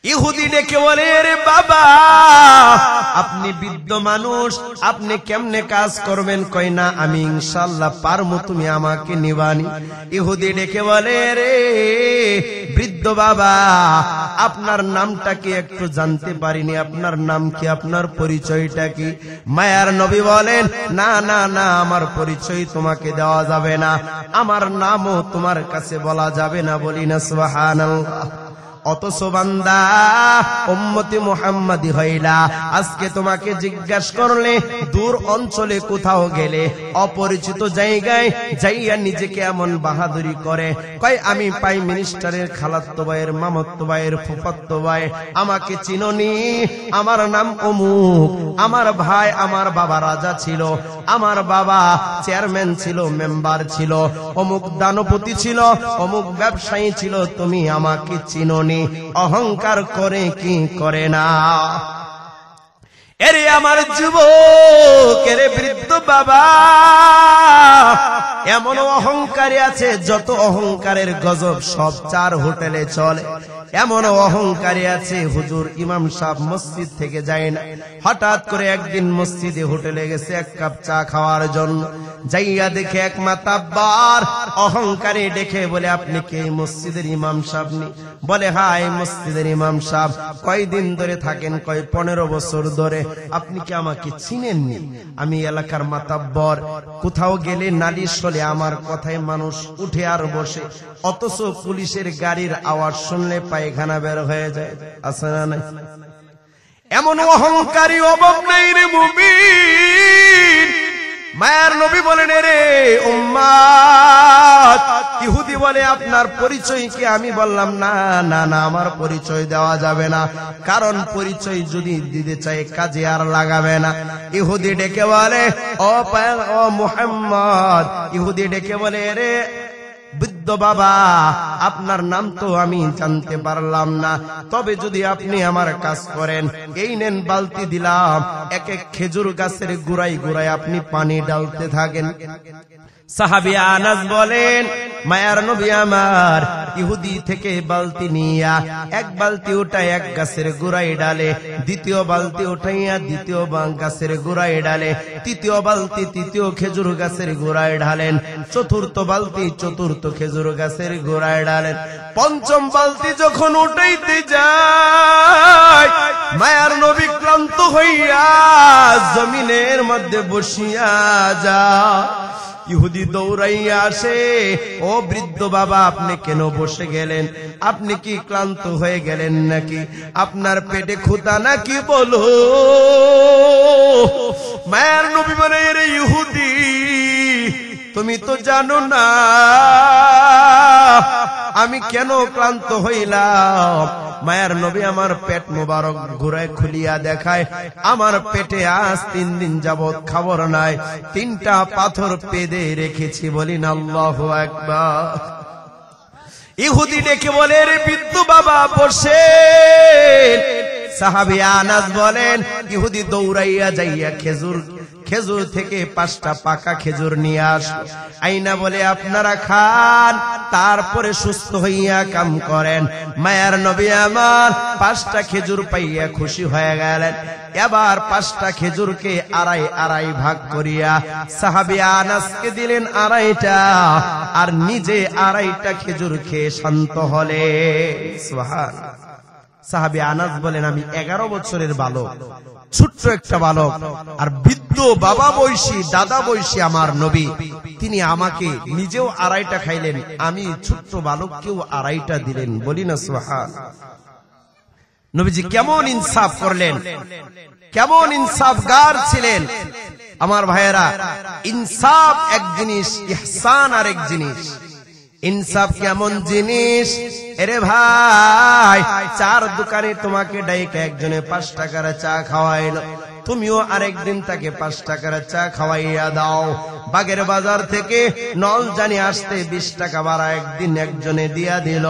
ইহুদি ডেকে বলে, রে বাবা, আপনি বৃদ্ধ মানুষ, আপনি কেমনে কাজ করবেন? কই না, আমি ইনশাআল্লাহ পারবো, তুমি আমাকে নিবানি। ইহুদি ডেকে বলে, রে বৃদ্ধ বাবা, আপনার নামটা কি একটু জানতে পারিনি? আপনার নাম কি? আপনার পরিচয়টা কি? মায়ার নবী বলেন, না না না, আমার পরিচয় তোমাকে দেওয়া যাবে না, আমার নামও তোমার কাছে বলা যাবে না। বলি না সুবহানাল্লাহ। অথচ বান্দা উম্মতি মুহাম্মাদি হইলা, আজকে তোমাকে জিজ্ঞাসা করলে, দূর অঞ্চলে কোথাও গেলে, অপরিচিত জায়গায় যাইয়া নিজেকে এমন বাহাদুরি করে, কয় আমি প্রাইম মিনিস্টারের খালাতো ভাইয়ের, মামাতো ভাইয়ের, ফুফাতো ভাই, আমাকে চিনোনি? আমার নাম অমুক, আমার ভাই, আমার বাবা রাজা ছিল, আমার বাবা চেয়ারম্যান ছিল, মেম্বার ছিল, অমুক দানপতি ছিল, অমুক ব্যবসায়ী ছিল, তুমি আমাকে চিনোনি? অহংকার করে কি করে না? এরে আমার যুবক, এরে বৃদ্ধ বাবা, এমন অহংকারী আছে, যত অহংকারের গজব সব 4 হোটেলে চলে। এমন অহংকারী আছে, হুজুর ইমাম সাহেব মসজিদ থেকে যায় না, হঠাৎ করে একদিন মসজিদে হোটেলে গেছে এক কাপ চা খাওয়ার জন্য, যাইয়া দেখে এক মাতাব্বার অহংকারী ডেকে বলে, আপনি কি এই মসজিদের ইমাম সাহেব? নি? বলে, হ্যাঁ এই মসজিদের ইমাম সাহেব। কয়দিন ধরে থাকেন? কয় 15 বছর ধরে। আপনি কি আমাকে চিনেননি? আমি এলাকার মাতাব্বর, কোথাও গেলে নালিশ হলে আমার কথায় মানুষ উঠে আর বসে, অথচ পুলিশের গাড়ির আওয়াজ শুনলে পায়খানা বের হয়ে যায়। আছে না নাই? এমন অহংকারী অভাব নাই রে মুমিন। মায়ার নবী বলেন, রে উম্মত, ইহুদি বলে, আপনার পরিচয় কি? আমি বললাম, না না না, আমার পরিচয় দেওয়া যাবে না, কারণ পরিচয় যদি দিতে চাই কাজে আর লাগাবে না। ইহুদি ডেকে বলে, ও মুহাম্মদ, ইহুদি ডেকে বলে, রে বৃদ্ধ বাবা, আপনার নাম তো আমি জানতে পারলাম না, তবে যদি আপনি আমার কাজ করেন, এই নেন বালতি দিলাম, এক এক খেজুর গাছের গোড়ায় গোড়ায় আপনি পানি ঢালতে থাকেন। সাহাবী আনাস বলেন, মায়ার নবী আমার ইহুদি থেকে বালতি নিয়া এক বালতি উঠায় এক গাছের গোড়ায় ডালে, দ্বিতীয় বালতি উঠাইয়া দ্বিতীয় গাছের গোড়ায় ডালে, তৃতীয় বালতি তৃতীয় খেজুর গাছের গোড়ায় ঢালেন, চতুর্থ বালতি চতুর্থ খেজুর গাছের গোড়ায় ঢালেন। পঞ্চম বালতি যখন উঠাইতে যায়, মায়ার নবী ক্লান্ত হইয়া জমিনের মধ্যে বসিয়া যায়। ইহুদি দৌড়াইয়া আসে, ও বৃদ্ধ বাবা, আপনি কেন বসে গেলেন? আপনি কি ক্লান্ত হয়ে গেলেন নাকি? আপনার পেটে ক্ষুধা নাকি? বলো। মায়ার নবী বলে, রে ইহুদি, তুমি তো জানো না আমি কেন ক্লান্ত হইলাম। মায়ার নবী আমার পেট মোবারক ঘুরায় খুলিয়া দেখায়, আমার পেটে আজ 3 দিন যাবত খাবার নাই, 3টা পাথর পেদে রেখেছি। বলিন আল্লাহু আকবার। ইহুদি ডেকে বলে, রে বৃদ্ধ বাবা বসে। সাহাবী আনাস বলেন, ইহুদি দৌড়াইয়া যাইয়া খেজুর থেকে 5টা পাকা খেজুর নিয়ে আসলো। আইনা বলে আপনারা খান, তারপরে সুস্থ হইয়া কাম করেন। মায়ার নবী আমার 5টা খেজুর পাইয়া খুশি হয়ে গেলেন। এবার 5টা খেজুরকে আড়াই ভাগ করিয়া সাহাবী আনাসকে দিলেন 2.5টা, আর নিজে 2.5টা খেজুর খেয়ে শান্ত হলে। সুবহানাল্লাহ। সাহাবী আনাস বলেন, আমি 11 বছরের বালক, ছোট্ট একটা বালক, আর বৃদ্ধ বাবা বয়সী দাদা বয়সী আমার নবী, তিনি আমাকে নিজেও 2.5টা খাইলেন, আমি ছোট্ট বালককেও 2.5টা দিলেন। বলি না সুবহানাল্লাহ। নবীজি কেমন ইনসাফ করলেন, কেমন ইনসাফগার ছিলেন। আমার ভাইয়েরা, ইনসাফ এক জিনিস, ইহসান আর এক জিনিস। ইনসাফ কেমন জিনিস? এরে ভাই, চার দোকানে তোমাকে ডাইকে একজনে 5 টাকার চা খাওয়াইলো, তুমিও আরেকদিন তাকে 5 টাকার চা খাওয়াইয়া দাও। বাগের বাজার থেকে নল জানি আসতে 20 টাকা ভাড়া একদিন একজনে দিয়া দিল,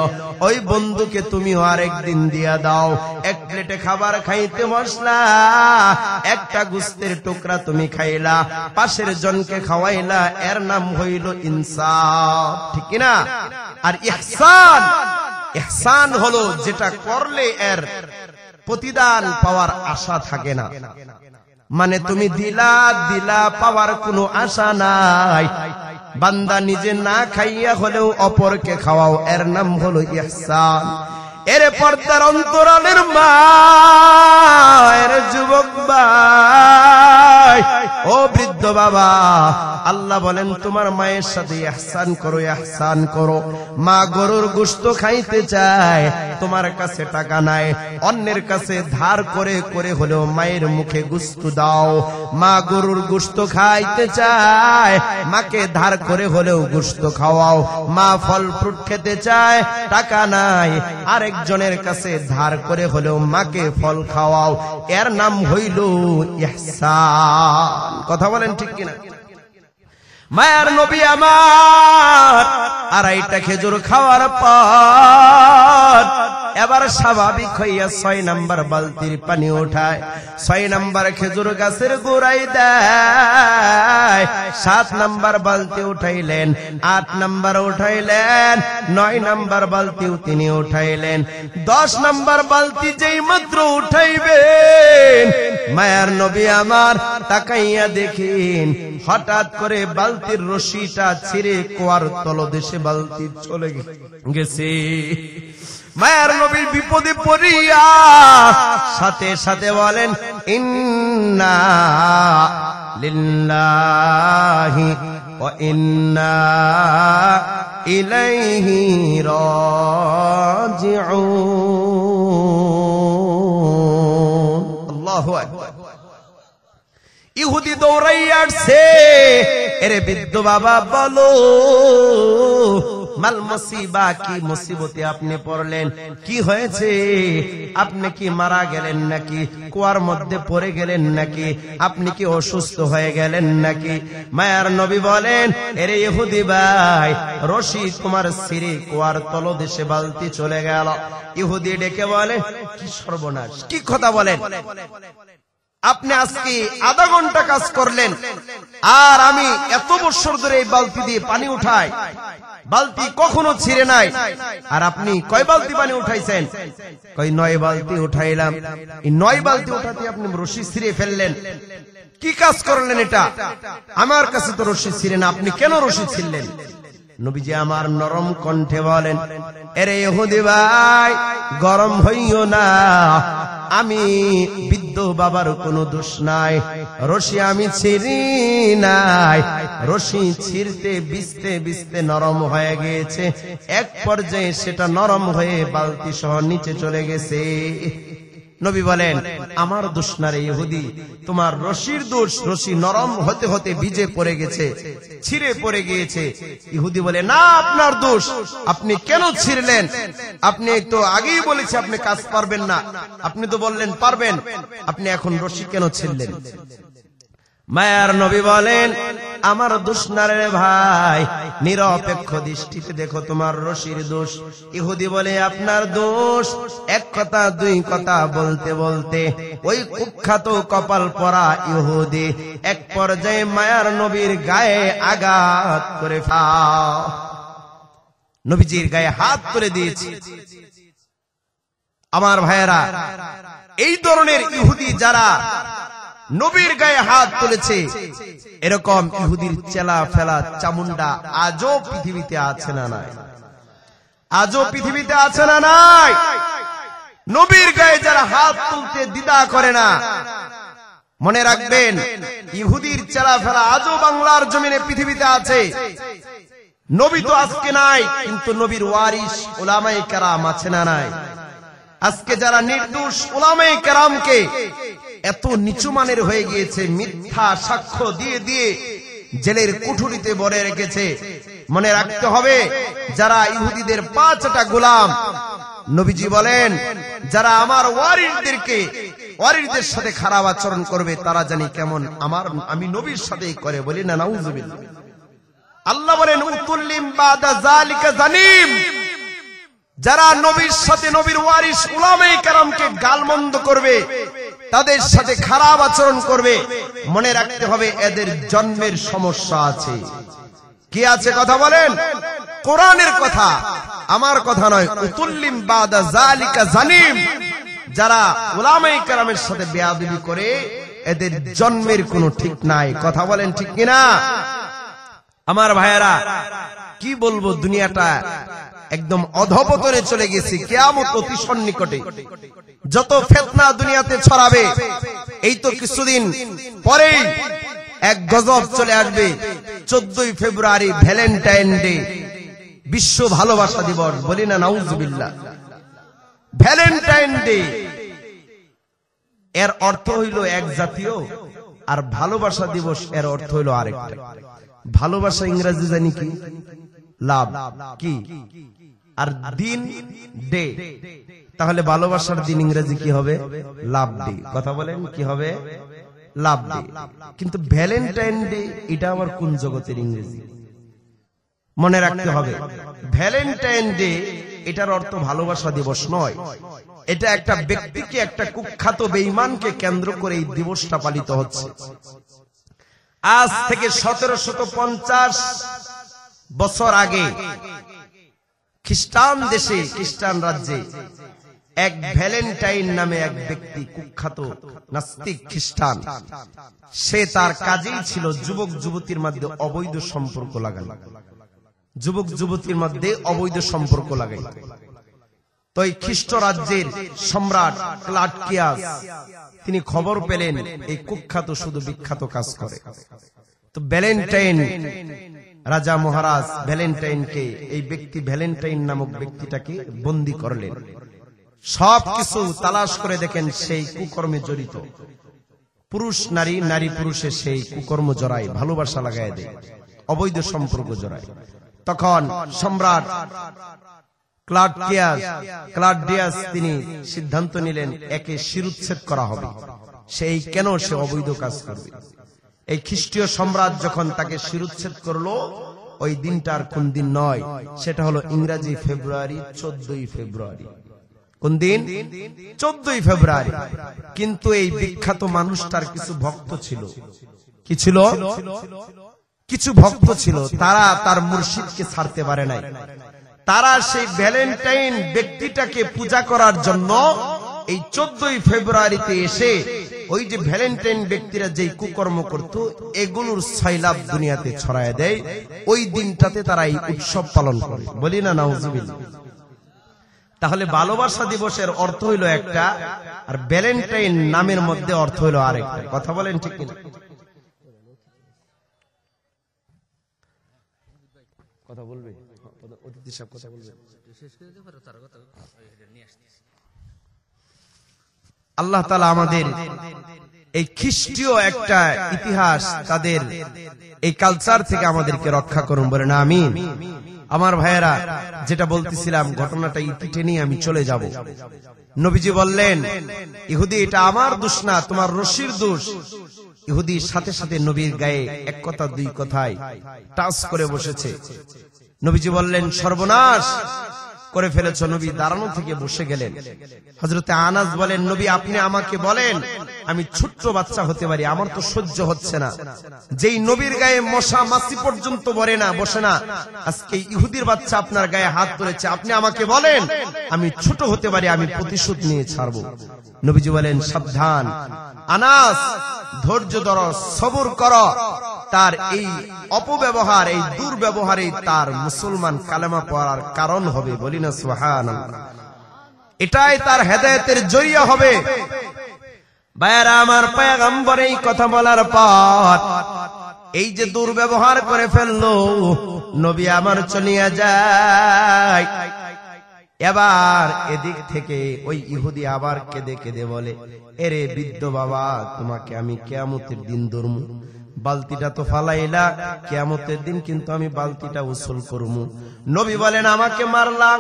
ওই বন্ধুকে তুমিও আরেকদিন দিয়া দাও। এক প্লেটে খাবার খাইতে বসলা, একটা গোস্তের টুকরা তুমি খাইলা, পাশের জনকে খাওয়াইলা, এর নাম হইল ইনসাফ, ঠিক কিনা? আর ইহসান, ইহসান হলো যেটা করলে এর প্রতিদান পাওয়ার আশা থাকে না। মানে তুমি দিলা পাওয়ার কোনো আশা নাই, বান্দা নিজে না খাইয়া হলেও অপরকে খাওয়াও, এর নাম হলো ইহসান। এর পর্দার অন্তরালের মা, এর যুবক ভাই, ও বৃদ্ধ বাবা, আল্লাহ বলেন তোমার মায়ের সাথে ইহসান করো, ইহসান করো। মা গরুর গোশত খাইতে চায়, তোমার কাছে টাকা নাই, অন্যের কাছে ধার করে করে হলেও মায়ের মুখে গোশত দাও। মা গরুর গোশত খাইতে চায়, মাকে ধার করে হলেও গোশত খাওয়াও। মা ফল ফ্রুট খেতে চায়, টাকা নাই, আরেকজনের কাছে ধার করে হলেও মাকে ফল খাওয়াও, এর নাম হইল ইহসান। কথা বলেন ঠিক কিনা? মায়ার নবী আমার 2.5টা খেজুর খাওয়ার পর এবার স্বাভাবিক হইয়া 6 নাম্বার বালতির পানি উঠায়, 6 নাম্বার খেজুর গাছের গোড়ায় দেয়, 7 নাম্বার বালতি উঠাইলেন, 8 নাম্বার উঠাইলেন, 9 নাম্বার বালতিও তিনি উঠাইলেন। 10 নাম্বার বালতি যেই মাত্র উঠাইবেন, মায়ার নবী আমার তাকাইয়া দেখেন হঠাৎ করে বালতির রশিটা ছিঁড়ে কুয়ার তলদেশে বালতি চলে গেছে। মায়ার নবী বিপদে পড়িয়া সাথে সাথে বলেন, ইন্না লিল্লাহি ওয়া ইন্না ইলাইহি রাজিউন। আল্লাহু আকবার। ইহুদি দৌড়াইয়া আসছে, এরে বৃদ্ধ বাবা বলো, মাল মুসিবা, কি মুসিবতে আপনি পড়লেন, কি হয়েছে? আপনি কি মারা গেলেন নাকি? কুয়ার মধ্যে পড়ে গেলেন নাকি? আপনি কি অসুস্থ হয়ে গেলেন নাকি? মায়ার নবী বলেন, এরে ইহুদি ভাই, রশি তোমার ছিঁড়ে কুয়ার তলদেশে বালতি চলে গেল। ইহুদি ডেকে বলে, কি সর্বনাশ, কি কথা বলেন? আপনি আজকে আধা ঘন্টা কাজ করলেন, আর আমি এত বছর ধরে এই বালতি দিয়ে পানি উঠাই, বালতি কখনো ছিঁড়ে নাই, আর আপনি কয় বালতি পানি উঠাইছেন? কই 9 বালতি উঠাইলাম। এই 9 বালতি উঠাতে আপনি রশি ছিঁড়ে ফেললেন, কি কাজ করলেন এটা? আমার কাছে তো রশি ছিঁড়ে না, আপনি কেন রশি ছিঁড়লেন? নবীজি আমার নরম কণ্ঠে বলেন, এরে ইহুদি ভাই, গরম হইও না, আমি বৃদ্ধ বাবার কোনো দোষ নাই, রশি আমি ছিঁড়ি নাই, রশি ছিঁড়তে বিছতে বিছতে নরম হয়ে গিয়েছে, এক পর্যায়ে সেটা নরম হয়ে বালতি সহ নিচে চলে গেছে। নবী বলেন, আমার দোষ না রে ইহুদি, তোমার রশির দোষ, রশি নরম হতে হতে ভিজে পড়ে গেছে, ছিঁড়ে পড়ে গিয়েছে। ইহুদি বলে, না, আপনার দোষ, আপনি কেন ছিঁড়লেন? আপনি তো আগেই বলেছে আপনি কাজ পারবেন না, আপনি তো বললেন পারবেন, আপনি এখন রশি কেন ছিঁড়লেন? মায়ার নবী বলেন, আমার দোষ না রে ভাই, নিরপেক্ষ দৃষ্টিতে দেখো তোমার রশির দোষ। ইহুদি বলে আপনার দোষ। এক কথা দুই কথা বলতে বলতে ওই কুখ্যাত কপাল পরা ইহুদি এক পর্যায়ে মায়ার নবীর গায়ে আঘাত করে নবীজির গায়ে হাত তুলে দিয়েছে। আমার ভাইয়েরা, এই ধরনের ইহুদি যারা নবীর গায়ে হাত তুলেছে, এরকম ইহুদির চেলা ফেলা চামুন্ডা আজও পৃথিবীতে আছে না নাই? আজও পৃথিবীতে আছে না নাই? নবীর গায়ে যারা হাত তুলতে দ্বিধা করে না, মনে রাখবেন ইহুদির চেলা ফেলা আজও বাংলার জমিনে পৃথিবীতে আছে। নবী তো আজকে নাই, কিন্তু নবীর ওয়ারিস উলামায়ে কেরাম আছে না নাই? আজকে যারা নির্দোষ উলামায়ে কেরামকে এত নিচু মানের হয়ে গিয়েছে, মিথ্যা সাক্ষ্য দিয়ে দিয়ে জেলের কুঠুরিতে ভরে রেখেছে। মনে রাখতে হবে, যারা ইহুদিদের পাঁচটা গোলাম, নবীজি বলেন যারা আমার ওয়ারিসদের সাথে খারাপ আচরণ করবে, তারা জানি কেমন আমি নবীর সাথেই করে। বলি না নাউযুবিল্লাহ। আল্লাহ বলেন উতুল্লিম বাদা যালিকা জানিম। যারা নবীর সাথে নবীর ওয়ারিস উলামায়ে কেরামকে গালমন্দ করবে, তাদের সাথে খারাপ আচরণ করবে, মনে রাখতে হবে এদের জন্মের সমস্যা আছে। কি আছে কথা বলেন? কোরআনের কথা, আমার কথা নয়। উতুল্লিম বাদা যালিকা জানিম। যারা উলামায়ে কেরামের সাথে বেয়াদবি করে, এদের জন্মের কোনো ঠিক নাই। কথা বলেন ঠিক কিনা? আমার ভাইয়েরা, কি বলবো, দুনিয়াটা একদম অধঃপতনে চলে গেছে। কিয়ামত অতি সন্নিকটে। যত ফিতনা দুনিয়াতে ছড়াবে, এই তো কিছুদিন পরেই এক গজব চলে আসবে। 14ই ফেব্রুয়ারি ভ্যালেন্টাইন ডে, বিশ্ব ভালোবাসা দিবস। বলি না নাউযুবিল্লাহ। ভ্যালেন্টাইন ডে এর অর্থ হইল এক জাতীয়, আর ভালোবাসা দিবস এর অর্থ হইল আরেকটা। ভালোবাসা ইংরেজি জানি কি? লাভ। কি? আর দিন ডে, তাহলে ভালোবাসার দিন ইংরেজি কি হবে? লাভ ডে। কথা বলেন কি হবে? লাভ ডে। কিন্তু ভ্যালেন্টাইন ডে এটা আবার কোন জগতের ইংরেজি? মনে রাখতে হবে, ভ্যালেন্টাইন ডে এটার অর্থ ভালোবাসা দিবস নয়। এটা একটা ব্যক্তিকে, একটা কুখ্যাত বেঈমানকে কেন্দ্র করে এই দিবসটা পালিত হচ্ছে। আজ থেকে 1750 বছর আগে খ্রিস্টান দেশে, খ্রিস্টান রাজ্যে এক ভ্যালেন্টাইন নামে এক ব্যক্তি, কুখ্যাত নাস্তিক খ্রিস্টান, সে তার কাজেই ছিল যুবক যুবতীর মধ্যে অবৈধ সম্পর্ক লাগানো। যুবক যুবতীর মধ্যে অবৈধ সম্পর্ক লাগাই। তো এই খ্রিস্ট রাজ্যের সম্রাট ক্লাউডিয়াস তিনি খবর পেলেন এই কুখ্যাত শুধু বিখ্যাত কাজ করে। তো ভ্যালেন্টাইন রাজা মহারাজ ভ্যালেন্টাইনকে, এই ব্যক্তি ভ্যালেন্টাইন নামক ব্যক্তিটাকে বন্দী করলেন। সবকিছু তালাশ করে দেখেন সেই কুকর্মে জড়িত। পুরুষ নারী, নারী পুরুষে সেই কুকর্ম জড়ায়, ভালোবাসা লাগায় দেয়, অবৈধ সম্পর্ক জড়ায়। তখন সম্রাট ক্লাউডিয়াস তিনি সিদ্ধান্ত নিলেন একে শিরুচ্ছেদ করা হবে। সেই কেন সে অবৈধ কাজ করবে? এই খ্রিস্টীয় সম্রাট যখন তাকে শিরুচ্ছেদ করলো, ওই দিনটার কোন দিন নয়, সেটা হলো ইংরেজি ফেব্রুয়ারি 14ই ফেব্রুয়ারি। কোন দিন? 14ই ফেব্রুয়ারি। কিন্তু এই বিখ্যাত মানুষটার কিছু ভক্ত ছিল। কি ছিল? কিছু ভক্ত ছিল, তারা তার মুর্শিদকে ছাড়তে পারে নাই। তারা সেই ভ্যালেন্টাইন ব্যক্তিটাকে পূজা করার জন্য এই 14ই ফেব্রুয়ারিতে এসে ওই যে ভ্যালেন্টাইন ব্যক্তিরা যেই কুকর্ম করত, এগুলোর সয়লাব দুনিয়াতে ছড়ায় দেয়। ওই দিনটাতে তারা এই উৎসব পালন করে। বলি না নাউযুবিল্লাহ। তাহলে ভালোবাসা দিবসের অর্থ হইল একটা, আর ভ্যালেন্টাইন নামের মধ্যে অর্থ হইল আরেকটা। কথা বলেন ঠিক কিনা? কথা বলবে অতিথি সাহেব, কথা বলবে। আল্লাহ তাআলা আমাদের এই খ্রিস্টীয় একটা ইতিহাস, তাদের এই কালচার থেকে আমাদেরকে রক্ষা করুন, বলেন আমিন। আমার ভাইয়েরা, যেটা বলতেছিলাম, ঘটনাটা ইতি টেনে আমি চলে যাব। নবীজি বললেন, ইহুদি এটা আমার দোষ না, তোমার রশির দোষ। ইহুদির সাথে সাথে নবীর গায়ে এক কথা দুই কথায় টাচ করে বসেছে। নবীজি বললেন, সর্বনাশ করে ফেলেছ। নবী দাঁড়ানো থেকে বসে গেলেন। হযরতে আনাস বলেন, নবী আপনি আমাকে বলেন আমি ছোট্ট বাচ্চা হতে পারি, আমার তো সহ্য হচ্ছে না। যেই নবীর গায়ে মশা মাছি পর্যন্ত বসে না, আজকে ইহুদির বাচ্চা আপনার গায়ে হাত তুলেছে, আপনি আমাকে বলেন আমি ছোট হতে পারি, আমি প্রতিশোধ নিয়ে ছাড়বো। নবীজি বলেন, সাবধান আনাস, ধৈর্য ধরো, সবর করো। তার এই অপব্যবহার, এই দুর্ব্যবহারে তার মুসলমান কালেমা পড়ার কারণ হবে। বলি না সুবহানাল্লাহ। এটাই তার হেদায়েতের জরিয়া হবে। ভাইয়েরা আমার, পয়গম্বর এই কথা বলার পর এই যে দুর্ব্যবহার করে ফেললো, নবী আমার চলিয়া যায়। এবার এদিক থেকে ওই ইহুদি আবার কেঁদে কেঁদে বলে, এরে বৃদ্ধ বাবা, তোমাকে আমি কিয়ামতের দিন ধরমু। বালতিটা তো ফালাইলা, কিয়ামতের দিন কিন্তু আমি বালতিটা উসুল করমু। নবী বলেন, আমাকে মারলা,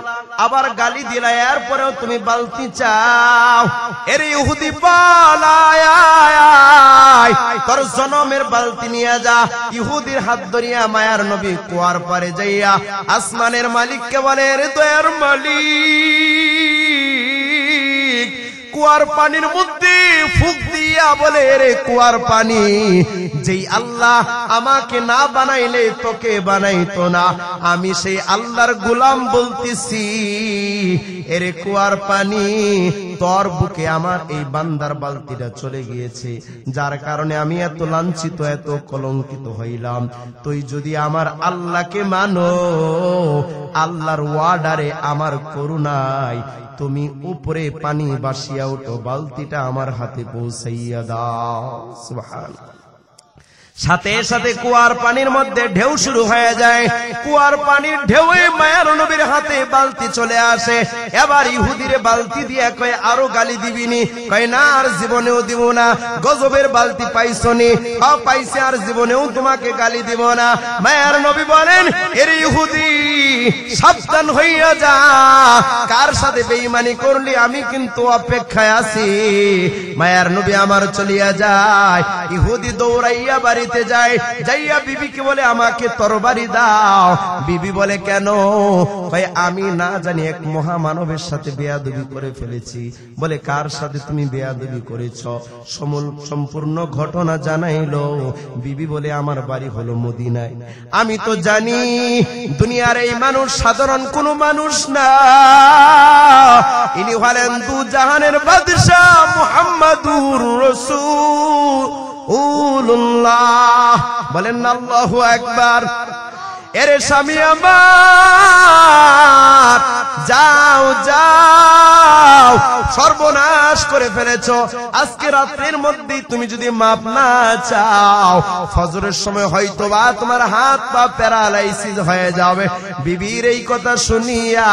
আবার গালি দিলা, এরপরেও তুমি বালতি চাও? এর ইহুদি পালায়, তোর জনমের বালতি নিয়ে যা। ইহুদির হাত ধরিয়া মায়ার নবী কুয়ার পারে যাইয়া আসমানের মালিককে বলে, এর দয়ার মালিক, কুয়ার পানির মধ্যে ফুঁক দিয়া বলে, রে কুয়ার পানি, যেই আল্লাহ আমাকে না বানাইলে তোকে বানাইতো না, আমি সেই আল্লাহর গোলাম বলতেছি, এরে কুয়ার পানি, তোর বুকে আমার এই বান্দার বালতিটা চলে গিয়েছে, যার কারণে আমি এত লাঞ্ছিত, এত কলঙ্কিত হইলাম। তুই যদি আমার আল্লাহকে মানো, আল্লাহর ওয়ার্ডারে আমার করুণায় তুমি উপরে পানি বাসিয়া উঠো, বালতিটা আমার হাতে পৌঁছাইয়া দাও। সুবহানাল্লাহ। সাথে সাথে কুয়ার পানির মধ্যে ঢেউ শুরু হয়ে যায়। কুয়ার পানির ঢেউয়ে মায়ার নবীর হাতে বালতি চলে আসে। এবার ইহুদিরে বালতি দিয়ে কয়, আরো গালি দিবিনি? কয়, না, আর জীবনেও দিব না। গজবের বালতি পাইছনি? পাইছে, আর জীবনেও তোমাকে গালি দিব না। মায়ার নবী বলেন, এর ইহুদি, সাবধান হইয়া যা, কার সাথে বেঈমানি করলি আমি কিন্তু অপেক্ষায় আছি। মায়ার নবী আমার চলিয়া যায়। ইহুদি দৌড়াইয়া বাড়ি যায়, যাইয়া বিবিকে বলে, আমাকে তরবারি দাও। বিবি বলে, কেন? ভাই, আমি না জানি এক মহামানবের সাথে বেয়াদবি করে ফেলেছি। বলে, কার সাথে তুমি বেয়াদবি করেছ? সম্পূর্ণ ঘটনা জানাইলো। বিবি বলে, আমার বাড়ি হলো মদিনায়। আমি তো জানি দুনিয়ার এই মানুষ সাধারণ কোন মানুষ না, ইনি হলেন দু জাহানের বাদশাহ মুহাম্মাদুর রাসূলুল্লাহ। বলেন আল্লাহু আকবার। এরে স্বামী আমার, যাও যাও, সর্বনাশ করে ফেলেছো। আজকে রাত্রের মধ্যেই তুমি যদি মাপ না চাও, ফজরের সময় হয়তো বা তোমার হাত পা প্যারালাইসিস হয়ে যাবে। বিবির এই কথা শুনিয়া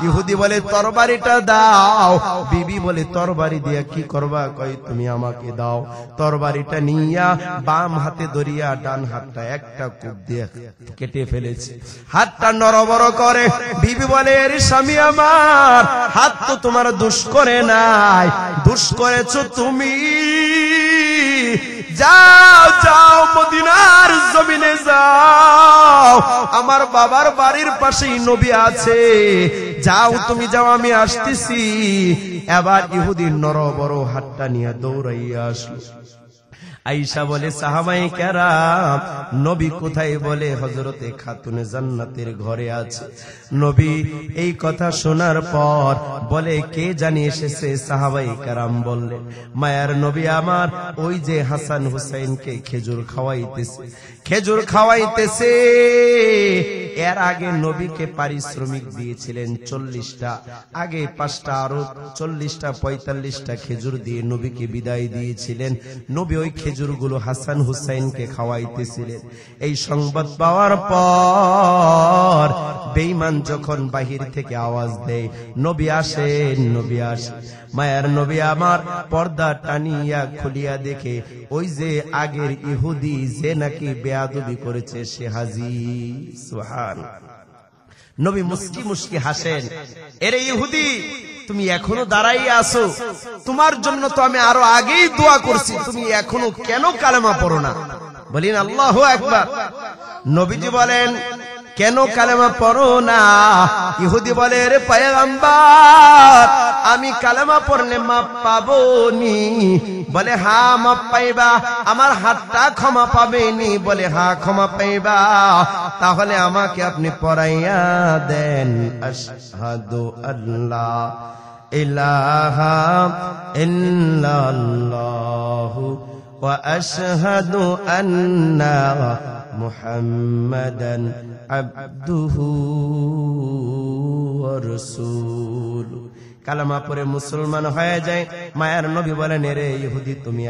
ইহুদি বলে, তরবারিটা দাও। বিবি বলে, তরবারি দিয়া কি করবা? কই, তুমি আমাকে দাও। তরবারিটা নিয়া বাম হাতে ধরিয়া ডান হাতটা একটা কূপ দিয়ে কেটে ফেলেছে। হাতটা নড়বড় করে। বিবি বলে, এর স্বামী আমার, হাত তো তোমার দোষ করে নাই, দোষ করেছো তুমি। যাও যাও, মদিনার জমিনে যাও, আমার বাবার বাড়ির পাশেই নবী আছে, যাও তুমি যাও, আমি আসতেছি। এবার ইহুদির নড়বড় হাতটা নিয়ে দৌড়াইয়া আসলো। আয়েশা বলে, সাহাবায়ে কেরাম, নবী কোথায়? বলে, হযরতে খাতুনে জান্নাতের ঘরে আছে। নবী এই কথা শোনার পর বলে, কে জানি এসেছে? সাহাবায়ে কেরাম বললেন, মায়ার নবী আমার ওই যে হাসান হুসাইনকে খেজুর খাওয়াইতেছে, খেজুর খাওয়াইতেছে। এর আগে নবীকে পারিশ্রমিক দিয়েছিলেন 40টা, আগে 5টা, আরো 40টা 45টা খেজুর দিয়ে নবীকে বিদায় দিয়েছিলেন। নবী ওই খেজুরগুলো হাসান হুসাইনকে খাওয়াইতেছিলেন। এই সংবাদ পাওয়ার পর বেঈমান যখন বাহির থেকে আওয়াজ দেয়, নবী আসেন, নবী আসেন। মায়ার নবী আমার পর্দা টানিয়া খুলিয়া দেখে ওই যে আগের ইহুদি যে নাকি বেয়াদবি করেছে সে হাজির। সুবহানাল্লাহ। নবী মুস্কি মুস্কি হাসেন। এর ইহুদি, তুমি এখনো দাঁড়াই আছো, তোমার জন্য তো আমি আরো আগেই দোয়া করছি, তুমি এখনো কেন কালেমা পড়ো না? বলেন আল্লাহু আকবার। নবীজি বলেন, কেন কালেমা পড়ো না? ইহুদি বলে, রে পয়গম্বর, আমি কালেমা পড়লে মাপ পাবো নি? বলে, হ্যাঁ মাপ পাইবা। আমার হাতটা ক্ষমা পাবেনি? বলে, হ্যাঁ ক্ষমা পাইবা। তাহলে আমাকে আপনি পড়াইয়া দেন, আশহাদু আল্লাহ ইলাহা ইল্লাল্লাহু ওয়া আশহাদু আন্না মুহাম্মাদান আবদুহু ওয়া রাসূলুহু। কালেমা পড়ে মুসলমান হয়ে যায়। মায়ার নবী বলেন, রে ইহুদি, তুমি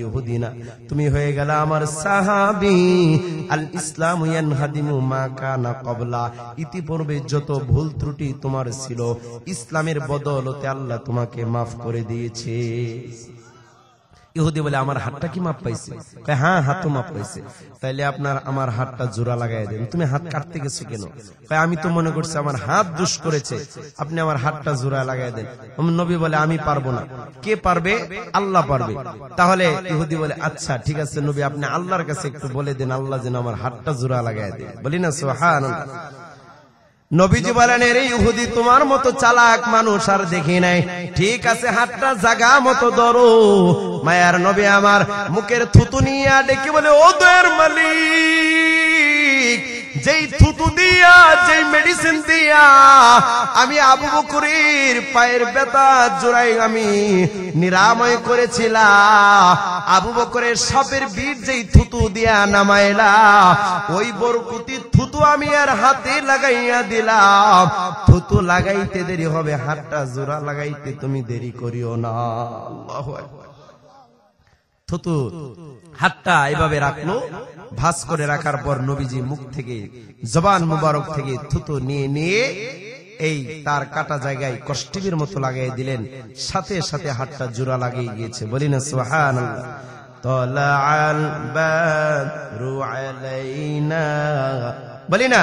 ইহুদি না, তুমি হয়ে গেল আমার সাহাবী। আল ইসলামু ইয়ানহাদিমু মা কানা ক্বাবলা, ইতিপূর্বে যত ভুল ত্রুটি তোমার ছিল, ইসলামের বদৌলতে আল্লাহ তোমাকে মাফ করে দিয়েছে। ইহুদি বলে, আমার হাতটা কি মাপ পাইছে? হ্যাঁ, হাতও মাপ পাইছে। তাইলে আপনার আমার হাতটা জোড়া লাগাই দেন। তুমি হাত কাটতে গেছো কেন? আমি তো মনে করছি আমার হাত দোষ করেছে, আপনি আমার হাতটা জোড়া লাগাই দেন। নবী বলে, আমি পারবো না। কে পারবে? আল্লাহ পারবে। তাহলে ইহুদি বলে, আচ্ছা ঠিক আছে নবী, আপনি আল্লাহর কাছে একটু বলে দেন, আল্লাহ যেন আমার হাতটা জোড়া লাগাই দেয়। বলি না সুবহানাল্লাহ। নবীজি বলেন, রে ইহুদি, তোমার মতো চালাক মানুষ আর দেখি নাই। ঠিক আছে, হাতটা জাগা মতো ধরো। মায়ার নবী আমার মুখের থুতু নিয়ে ডেকে বলে, ও দয়ার মালিক, যেই থুতু দিয়া, যেই মেডিসিন দিয়া আমি আবু বকরের পায়ের ব্যথা জোড়াই আমি নিরাময় করেছিলাম, আবু বকরের সাপের বীর যেই থুতু দিয়া নামাইলা, ওই বরকতি থুতু আমি আর হাতে লাগাইয়া দিলাম। থুতু লাগাইতে দেরি হবে, হাতটা জোড়া লাগাইতে তুমি দেরি করিও না। আল্লাহু আকবার। থুতু হাতটা এভাবে রাখলো, ভাঁজ করে রাখার পর নবীজি মুখ থেকে, জবান মুবারক থেকে থুতু নিয়ে নিয়ে এই তার কাটা জায়গায় কষ্টিবের মতো লাগাই দিলেন। সাথে সাথে হাতটা জোড়া লাগিয়ে গিয়েছে। বলি না সুবহানাল্লাহ। তালাআল বাদরু আলাইনা, বলি না,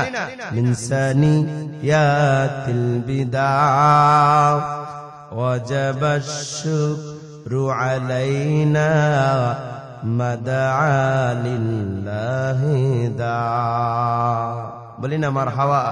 মিন সানিয়াতিল বিদা ওয়াজাবাশ শুকরু আলাইনা মাদআ লিল্লাহি দা। বলি না মারহাবা।